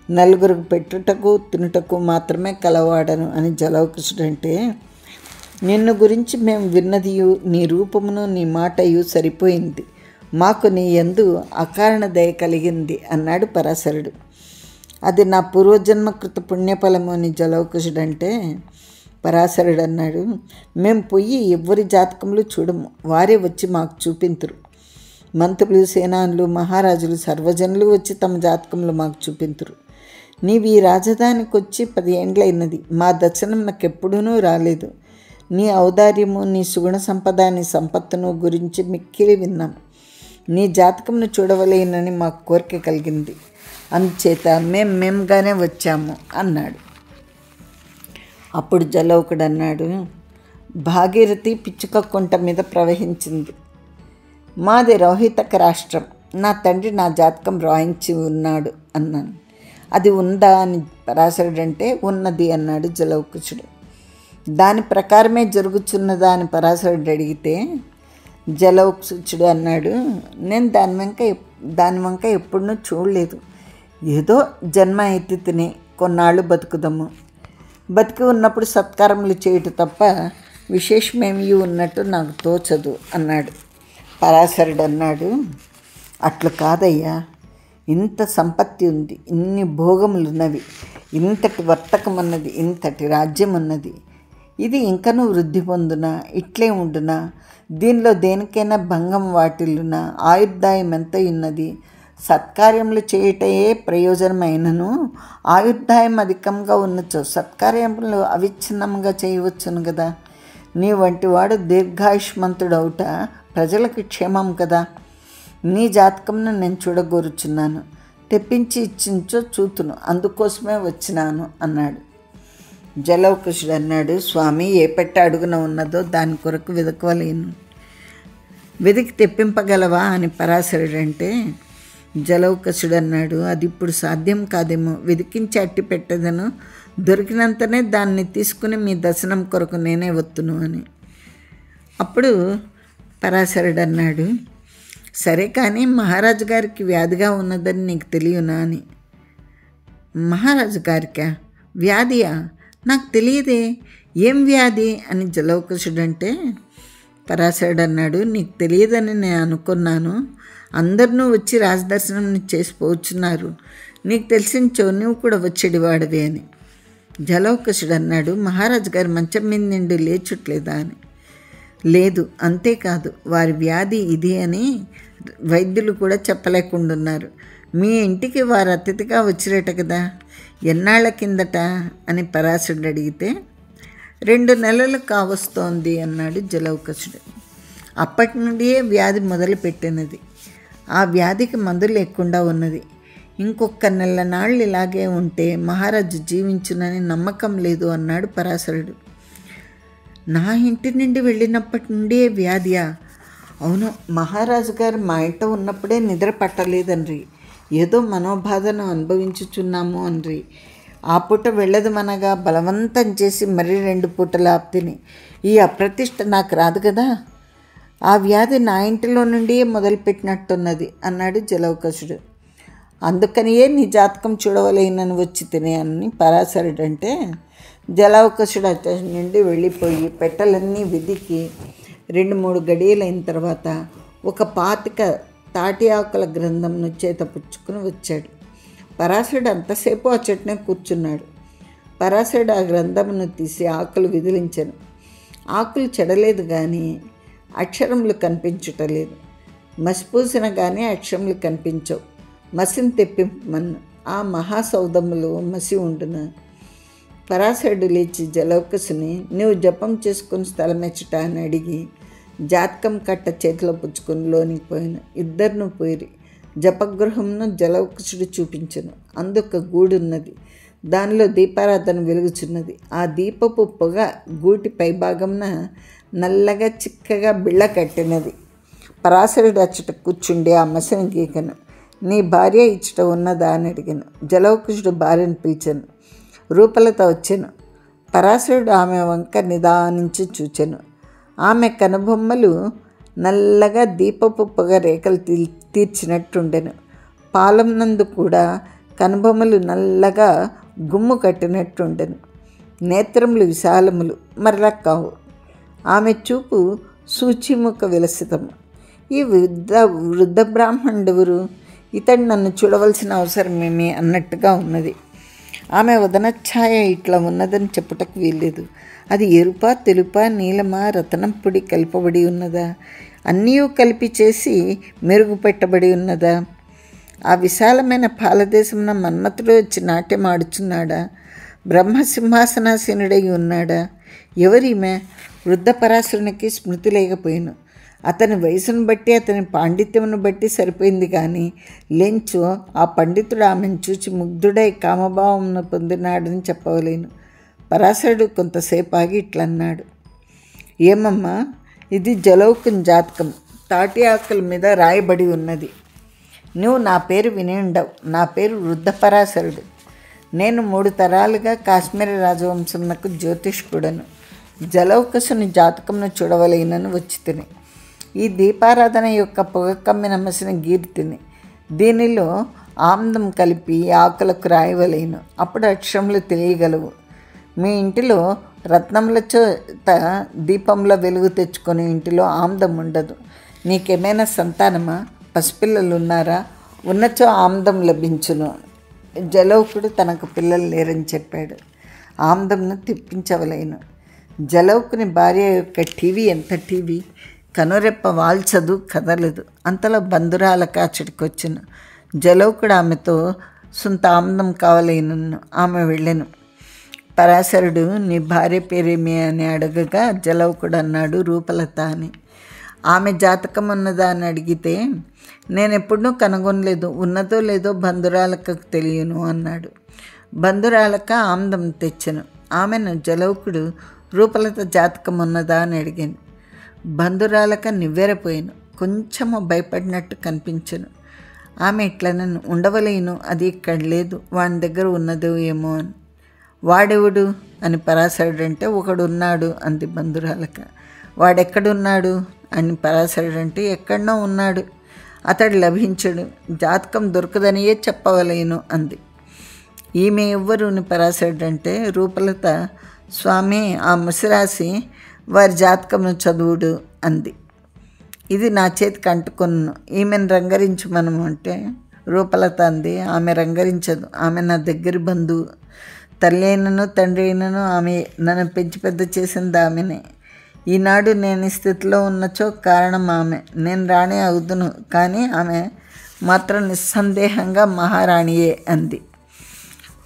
నలుగురికి పెట్టుటకు తినుటకు మాత్రమే కలవాడను అని జలౌకసుడు అంటే, నిన్ను గురించి మేము విన్నదియు నీ రూపమును నీ మాటయు సరిపోయింది. మాకు నీ యందు అకారణ దయ కలిగింది అన్నాడు పరాశరుడు. అది నా పూర్వజన్మకృత పుణ్యఫలము అని జలౌకసుడు అంటే, పరాశరుడు అన్నాడు, మేము పోయి ఎవ్వరి జాతకములు చూడము, వారే వచ్చి మాకు చూపింతురు. మంత్రులు, సేనానులు, మహారాజులు, సర్వజనులు వచ్చి తమ జాతకములు మాకు చూపింతురు. నీవు ఈ రాజధానికి వచ్చి 10 ఏండ్లైనది. మా దర్శనం నాకెప్పుడూ రాలేదు. నీ ఔదార్యము, నీ సుగుణ సంపద, నీ సంపత్తును గురించి మిక్కిలి విన్నాం. నీ జాతకంను చూడవలేనని మాకు కోరిక కలిగింది. అందుచేత మేముగానే వచ్చాము అన్నాడు. అప్పుడు జలౌకుడు అన్నాడు, భాగీరథి పిచ్చుక కుంట మీద ప్రవహించింది. మాది రౌహితక రాష్ట్రం. నా తండ్రి నా జాతకం రాయించి ఉన్నాడు అన్నాను. అది ఉందా అని పరాశరుడు అంటే, ఉన్నది అన్నాడు జలౌకుశుడు. దాని ప్రకారమే జరుగుతున్నదా అని పరాశరుడు అడిగితే జలౌకుశుడు అన్నాడు, నేను దాని వంక ఎప్పుడూ చూడలేదు. ఏదో జన్మ ఎత్తి తిని కొన్నాళ్ళు బతుకుదాము. బతికి ఉన్నప్పుడు సత్కారములు చేయుట తప్ప విశేషమేమీ ఉన్నట్టు నాకు తోచదు అన్నాడు. పరాశరుడు అన్నాడు, అట్లు కాదయ్యా, ఇంత సంపత్తి ఉంది, ఇన్ని భోగములున్నవి, ఇంతటి వర్తకం ఉన్నది, ఇంతటి రాజ్యం ఉన్నది. ఇది ఇంకనూ వృద్ధి పొందునా, ఇట్లే ఉండునా? దీనిలో దేనికైనా భంగం వాటిల్లునా? ఆయుర్దాయం ఎంత ఉన్నది? సత్కార్యములు చేయుటయే ప్రయోజనమైనను ఆయుర్దాయం అధికంగా ఉన్నచో సత్కార్యములు అవిచ్ఛిన్నంగా చేయవచ్చును కదా. నీ వంటి వాడు దీర్ఘాయుష్మంతుడవుట ప్రజలకు క్షేమం కదా. నీ జాతకంను నేను చూడగోరుచున్నాను. తెప్పించి ఇచ్చించో చూతును, అందుకోసమే వచ్చినాను అన్నాడు. జలౌకుశుడు అన్నాడు, స్వామి, ఏ పెట్ట అడుగున ఉన్నదో దాని కొరకు వెదకవలేను. వెదికి తెప్పింపగలవా అని పరాశరుడు అంటే జలౌకుశుడు అన్నాడు, అది ఇప్పుడు సాధ్యం కాదేమో. వెదికించి అట్టి పెట్టదను, దొరికినంతనే దాన్ని తీసుకుని మీ దర్శనం కొరకు నేనే వత్తును అని. అప్పుడు పరాశరుడు అన్నాడు, సరే కానీ మహారాజు గారికి వ్యాధిగా ఉన్నదని నీకు తెలియనా అని. మహారాజు గారికా వ్యాధియా? నాకు తెలియదే, ఏం వ్యాధి అని జలౌకుశుడు అంటే పరాశరుడు అన్నాడు, నీకు తెలియదని నేను అనుకున్నాను. అందరినూ వచ్చి రాజదర్శనం చేసిపోతున్నారు. నీకు తెలిసించో నువ్వు కూడా వచ్చేడివాడివే అని. జలౌకుశుడు అన్నాడు, మహారాజు గారి మంచం మీద నిండి లేచుట్లేదా అని. లేదు, అంతేకాదు వారి వ్యాధి ఇది అని వైద్యులు కూడా చెప్పలేకుండున్నారు. మీ ఇంటికి వారు అతిథిగా వచ్చిరేట కదా, ఎన్నాళ్ల కిందట అని పరాశరుడు అడిగితే 2 నెలలు కావస్తోంది అన్నాడు జలౌకుశుడు. అప్పటి నుండియే వ్యాధి మొదలుపెట్టినది. ఆ వ్యాధికి మందు లేకుండా ఉన్నది. ఇంకొక నెల నాళ్ళు ఇలాగే ఉంటే మహారాజు జీవించునని నమ్మకం లేదు అన్నాడు పరాశరుడు. నా ఇంటి నుండి వెళ్ళినప్పటి నుండి వ్యాధియా? అవును, మహారాజు గారు మా ఇంట ఉన్నప్పుడే నిద్ర పట్టలేదన్రి. ఏదో మనోబాధను అనుభవించుచున్నాము అన్రి. ఆ పూట వెళ్ళదు మనగా బలవంతం చేసి మరీ 2 పూటలు ఆప్తిని. ఈ అప్రతిష్ట నాకు రాదు కదా. ఆ వ్యాధి నా ఇంటిలో నుండి మొదలుపెట్టినట్టున్నది అన్నాడు జలౌకుశుడు. అందుకనియే నీ జాతకం చూడవలేనని వచ్చి తినే అని పరాశరుడు అంటే జలౌకుశుడు అతని నుండి వెళ్ళిపోయి పెట్టెలన్నీ వెదికి 2-3 గడియలైన తర్వాత ఒక 25 తాటి ఆకుల గ్రంథంను చేత పుచ్చుకుని వచ్చాడు. పరాశరుడు అంతసేపు ఆ చెట్టునే కూర్చున్నాడు. పరాశరుడు ఆ గ్రంథమును తీసి ఆకులు విదిలించాను. ఆకులు చెడలేదు కానీ అక్షరములు కనిపించుటలేదు. మసిపూసిన కానీ అక్షరములు కనిపించవు. మసిని తెప్పింపమన్ను. ఆ మహాసౌధములు మసి ఉండును. పరాశరుడు లేచి జలౌకుశుని, నువ్వు జపం చేసుకుని స్థలమెచ్చుట అని అడిగి జాతకం కట్ట చేతిలో పుచ్చుకొని లోనికి పోయిన. ఇద్దరును పోయిరి. జపగృహంను జలౌకుశుడు చూపించను. అందుక గూడున్నది. దానిలో దీపారాధన వెలుగుచున్నది. ఆ దీపపు పొగ గూటి పైభాగంన నల్లగా చిక్కగా బిళ్ళ కట్టినది. పరాశరుడు అచ్చట కూర్చుండి ఆ మసిని గీకను. నీ భార్య ఇచ్చట ఉన్నదా అని అడిగాను. జలౌకుశుడు భార్యను పిలిచాను. రూపలత వచ్చాను. పరాశరుడు ఆమె వంక నిదానించి చూచాను. ఆమె కనుబొమ్మలు నల్లగా దీపపు పొగ రేఖలు తీర్చినట్టుండెను. పాలం నందు కూడా కనుబొమ్మలు నల్లగా గుమ్ము కట్టినట్టుండెను. నేత్రములు విశాలములు, మరలా కావు. ఆమె చూపు సూచిముఖ విలసితము. ఈ వృద్ధ బ్రాహ్మణుడెవరు? ఇతడు నన్ను చూడవలసిన అవసరమేమి అన్నట్టుగా ఉన్నది. ఆమె వదనఛాయ ఇట్లా ఉన్నదని చెప్పుటకు వీల్లేదు. అది ఎరుపా, తెలుపా, నీలమా, రతనం పొడి కలపబడి ఉన్నదా? అన్నీ కలిపి చేసి మెరుగుపెట్టబడి ఉన్నదా? ఆ విశాలమైన పాలదేశమున మన్మథుడు వచ్చి నాట్యం ఆడుచున్నాడా? బ్రహ్మసింహాసనాసీనుడై ఉన్నాడా? ఎవరిమే? వృద్ధ పరాశరునికి స్మృతి లేకపోయాను. అతని వయసును బట్టి అతని పాండిత్యమును బట్టి సరిపోయింది. కానీ లెంచు ఆ పండితుడు ఆమెను చూచి ముగ్ధుడై కామభావమును పొందినాడని చెప్పవలేను. పరాశరుడు కొంతసేపు ఆగి ఇట్లన్నాడు, ఏమమ్మా, ఇది జలౌకుని జాతకం. తాటి ఆకుల మీద రాయబడి ఉన్నది. నువ్వు నా పేరు విని ఉండవు. నా పేరు వృద్ధ పరాశరుడు. నేను 3 తరాలుగా కాశ్మీర రాజవంశమునకు జ్యోతిష్కుడను. జలౌకసుని జాతకంను చూడవలేనని వచ్చి తిని ఈ దీపారాధన యొక్క పొగ కమ్మిన మసిన గీర్తిని దీనిలో ఆమ్దం కలిపి ఆకులకు రాయవలేను. అప్పుడు అక్షరములు తెలియగలవు. మీ ఇంటిలో రత్నములతో దీపంలో వెలుగు తెచ్చుకొని ఇంటిలో ఆమ్దం ఉండదు. నీకేమైనా సంతానమా? పసిపిల్లలు ఉన్నారా? ఉన్నచో ఆమ్దం లభించును. జలౌకుడు తనకు పిల్లలు లేరని చెప్పాడు. ఆమ్దంను తెప్పించవలేను. జలౌకుని భార్య యొక్క టీవీ ఎంత టీవీ, కనురెప్ప వాల్చదు, కదలదు. అంతలో బంధురాలకు అచ్చడికొచ్చును. జలౌకుడు ఆమెతో సొంత ఆమ్దం కావలేనన్ను. ఆమె వెళ్ళెను. పరాశరుడు నీ భార్య పేరేమి అని అడగగా జలౌకుడు అన్నాడు, రూపలత అని. ఆమె జాతకం ఉన్నదా అని అడిగితే నేనెప్పుడూ కనుగొనలేదు, ఉన్నదో లేదో బంధురాలకు తెలియను అన్నాడు. బంధురాలక ఆమ్దం తెచ్చెను. ఆమెను జలౌకుడు రూపలత జాతకం ఉన్నదా అని అడిగాను. బంధురాలక నివ్వెరపోయాను. కొంచెము భయపడినట్టు కనిపించను. ఆమె ఇట్లా నన్ను ఉండవలేను, అది ఇక్కడ లేదు, వాని దగ్గర ఉన్నదో ఏమో అని. వాడెవడు అని పరాశరుడు అంటే, ఒకడున్నాడు అంది బంధురాలక. వాడెక్కడున్నాడు అని పరాశరుడు అంటే, ఎక్కడనో ఉన్నాడు, అతడు లభించడు, జాతకం దొరకదనియే చెప్పవలేను అంది. ఈమె ఎవ్వరు అని పరాశరుడు అంటే, రూపలత. స్వామి, ఆ ముసిరాసి వారి జాతకంను చదువుడు అంది. ఇది నా చేతికి అంటుకొను, ఈమెను రంగరించమను అంటే రూపలత అంది. ఆమె రంగరించదు, ఆమె నా దగ్గర బంధువు. తల్లి అయినను తండ్రి అయినను ఆమె నన్ను పెంచి పెద్ద చేసింది ఆమెనే. ఈనాడు నేను ఈ స్థితిలో ఉన్నచో కారణం ఆమె. నేను రాణి అవుదును, కానీ ఆమె మాత్రం నిస్సందేహంగా మహారాణియే అంది.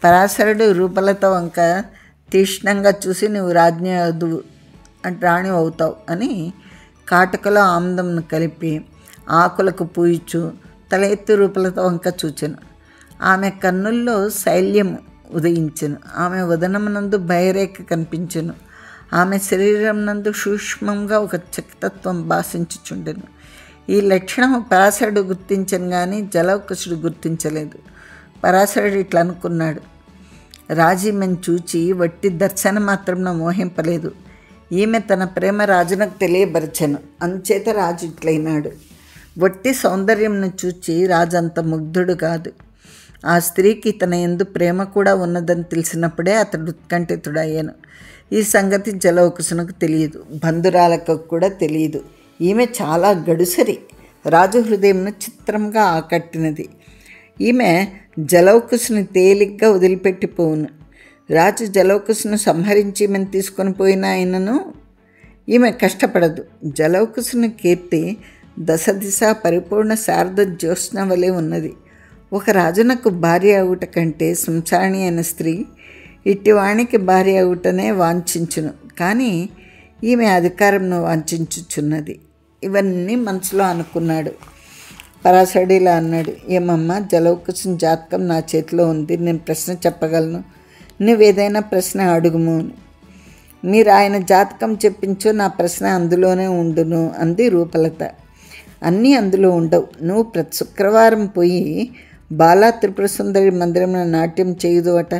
పరాశరుడు రూపలత వంక తీక్ష్ణంగా చూసి, నువ్వు రాజ్ఞి అవుదువు, రాణి అవుతావు అని కాటుకలో ఆమ్దంను కలిపి ఆకులకు పూయిచు తల ఎత్తి రూపలత వంక చూచెను. ఆమె కన్నుల్లో శైల్యము ఉదయించెను. ఆమె వదనమునందు భయరేఖ కనిపించెను. ఆమె శరీరం నందు సూక్ష్మంగా ఒక చక్తత్వం భాషించుచుండెను. ఈ లక్షణము పరాశరుడు గుర్తించను కానీ జలౌకసుడు గుర్తించలేదు. పరాశరుడు ఇట్లా అనుకున్నాడు, రాజీమెను చూచి వట్టి దర్శన మాత్రం మోహింపలేదు. ఈమె తన ప్రేమ రాజునకు తెలియబరచెను, అందుచేత రాజు ఇట్లయినాడు. వట్టి సౌందర్యంను చూచి రాజు అంత ముగ్ధుడు కాదు. ఆ స్త్రీకి తన యందు ప్రేమ కూడా ఉన్నదని తెలిసినప్పుడే అతడు ఉత్కంఠితుడయ్యాను. ఈ సంగతి జలౌకసునకు తెలియదు, బంధురాలకు కూడా తెలియదు. ఈమె చాలా గడుసరి, రాజు హృదయంను చిత్రంగా ఆకట్టినది. ఈమె జలౌకసుని తేలిగ్గా వదిలిపెట్టిపోవును. రాజు జలౌకసును సంహరించి ఈమెను తీసుకొని పోయిన ఆయనను ఈమె కష్టపడదు. జలౌకసుని కీర్తి దశ దిశ పరిపూర్ణ శారద జ్యోత్స్న వలె ఉన్నది. ఒక రాజునకు భార్య అవుట కంటే సంసారిణి అయిన స్త్రీ ఇట్టివానికి భార్య అవుటనే వాంఛించును, కానీ ఈమె అధికారంను వాంఛించుచున్నది. ఇవన్నీ మనసులో అనుకున్నాడు. పరాశరుడు ఇలా అన్నాడు, ఏమమ్మా, జలౌకసుని జాతకం నా చేతిలో ఉంది, నేను ప్రశ్న చెప్పగలను, నువ్వేదైనా ప్రశ్న అడుగుము. మీరు ఆయన జాతకం చెప్పించు, నా ప్రశ్న అందులోనే ఉండును అంది రూపలత. అన్నీ అందులో ఉండవు. నువ్వు ప్రతి శుక్రవారం పోయి బాలా త్రిపుర సుందరి మందిరంలో నాట్యం చేయుదు అట.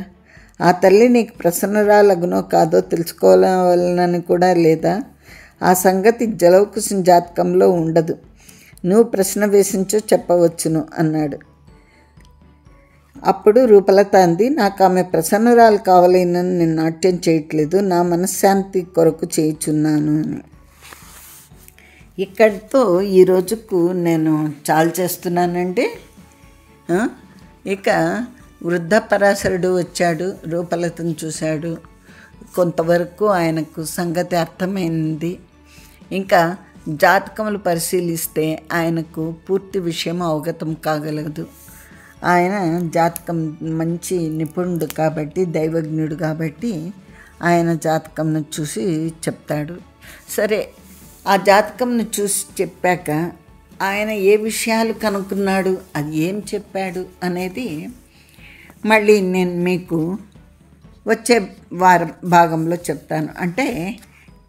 ఆ తల్లి నీకు ప్రసన్నరాలగునో కాదో తెలుసుకోవాలని కూడా లేదా? ఆ సంగతి జలౌకసుని జాతకంలో ఉండదు. నువ్వు ప్రశ్న వేసించో చెప్పవచ్చును అన్నాడు. అప్పుడు రూపలత అంది, నాకు ఆమె ప్రసన్నరాలు కావాలని నేను నాట్యం చేయట్లేదు, నా మనశ్శాంతి కొరకు చేయుచున్నాను అని. ఇక్కడితో ఈ రోజుకు నేను చాలు చేస్తున్నానండి. ఇక వృద్ధ పరాశరుడు వచ్చాడు, రూపలతను చూశాడు. కొంతవరకు ఆయనకు సంగతి అర్థమైంది. ఇంకా జాతకములు పరిశీలిస్తే ఆయనకు పూర్తి విషయం అవగతం కాగలదు. ఆయన జాతకం మంచి నిపుణుడు కాబట్టి, దైవజ్ఞుడు కాబట్టి ఆయన జాతకంను చూసి చెప్తాడు. సరే, ఆ జాతకంను చూసి చెప్పాక ఆయన ఏ విషయాలు కనుక్కున్నాడు, అది ఏం చెప్పాడు అనేది మళ్ళీ నేను మీకు వచ్చే వారం భాగంలో చెప్తాను. అంటే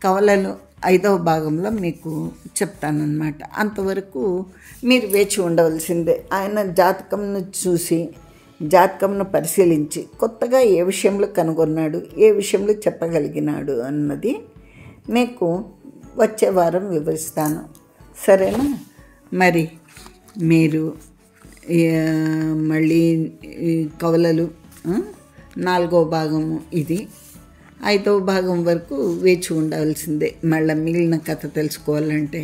కవలలు 5వ భాగంలో మీకు చెప్తానన్నమాట. అంతవరకు మీరు వేచి ఉండవలసిందే. ఆయన జాతకంను చూసి, జాతకంను పరిశీలించి కొత్తగా ఏ విషయంలో కనుగొన్నాడు, ఏ విషయంలో చెప్పగలిగినాడు అన్నది మీకు వచ్చే వారం వివరిస్తాను. సరేనా? మరి మీరు మళ్ళీ కవలలు 4వ భాగము ఇది, 5వ భాగం వరకు వేచి ఉండవలసిందే. మళ్ళీ మిగిలిన కథ తెలుసుకోవాలంటే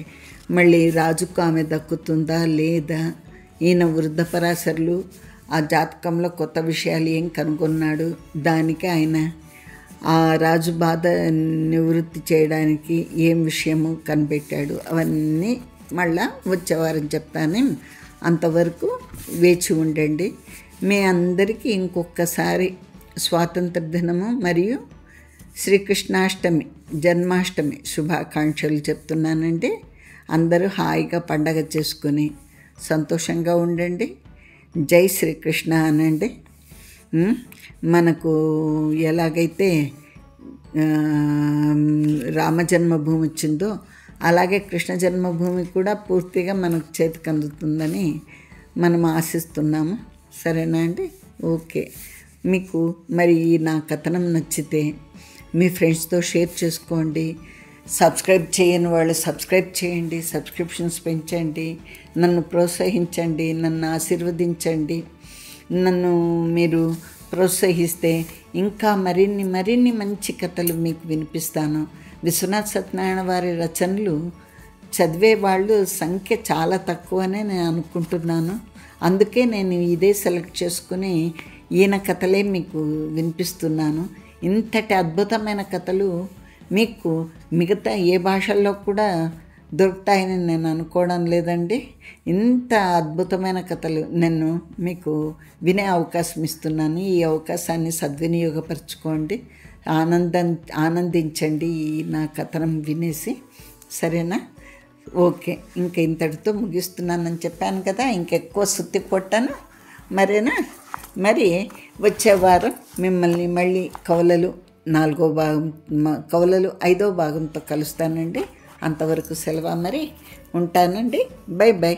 మళ్ళీ రాజుకు ఆమె దక్కుతుందా లేదా, ఈయన వృద్ధ పరాశరులు ఆ జాతకంలో కొత్త విషయాలు ఏం కనుగొన్నాడు, దానికి ఆయన ఆ రాజు బాధ నివృత్తి చేయడానికి ఏం విషయము కనిపెట్టాడు, అవన్నీ మళ్ళా వచ్చేవారం చెప్తాను. అంతవరకు వేచి ఉండండి. మీ అందరికీ ఇంకొకసారి స్వాతంత్ర దినము మరియు శ్రీకృష్ణాష్టమి, జన్మాష్టమి శుభాకాంక్షలు చెప్తున్నానండి. అందరూ హాయిగా పండగ చేసుకుని సంతోషంగా ఉండండి. జై శ్రీకృష్ణ అనండి. మనకు ఎలాగైతే రామ జన్మభూమి వచ్చిందో అలాగే కృష్ణ జన్మభూమి కూడా పూర్తిగా మనకు చేతికి అందుతుందని మనం ఆశిస్తున్నాము. సరేనా అండి? ఓకే. మీకు మరి నా కథనం నచ్చితే మీ ఫ్రెండ్స్తో షేర్ చేసుకోండి. సబ్స్క్రైబ్ చేయని వాళ్ళు సబ్స్క్రైబ్ చేయండి, సబ్స్క్రిప్షన్స్ పెంచండి, నన్ను ప్రోత్సహించండి, నన్ను ఆశీర్వదించండి. నన్ను మీరు ప్రోత్సహిస్తే ఇంకా మరిన్ని మంచి కథలు మీకు వినిపిస్తాను. విశ్వనాథ్ సత్యనారాయణ వారి రచనలు చదివే వాళ్ళు సంఖ్య చాలా తక్కువనే నేను అనుకుంటున్నాను. అందుకే నేను ఇదే సెలెక్ట్ చేసుకుని ఈయన కథలే మీకు వినిపిస్తున్నాను. ఇంతటి అద్భుతమైన కథలు మీకు మిగతా ఏ భాషల్లో కూడా దొరుకుతాయని నేను అనుకోవడం లేదండి. ఇంత అద్భుతమైన కథలు నేను మీకు వినే అవకాశం ఇస్తున్నాను. ఈ అవకాశాన్ని సద్వినియోగపరచుకోండి, ఆనందించండి ఈ నా కథనం వినేసి. సరేనా? ఓకే. ఇంకా ఇంతటితో ముగిస్తున్నానని చెప్పాను కదా, ఇంకెక్కువ సుత్తి కొట్టాను మరేనా. మరి వచ్చే వారం మిమ్మల్ని మళ్ళీ కవలలు 4వ భాగం, కవలలు 5వ భాగంతో కలుస్తానండి. అంతవరకు సెలవు. మరి ఉంటానండి. By by.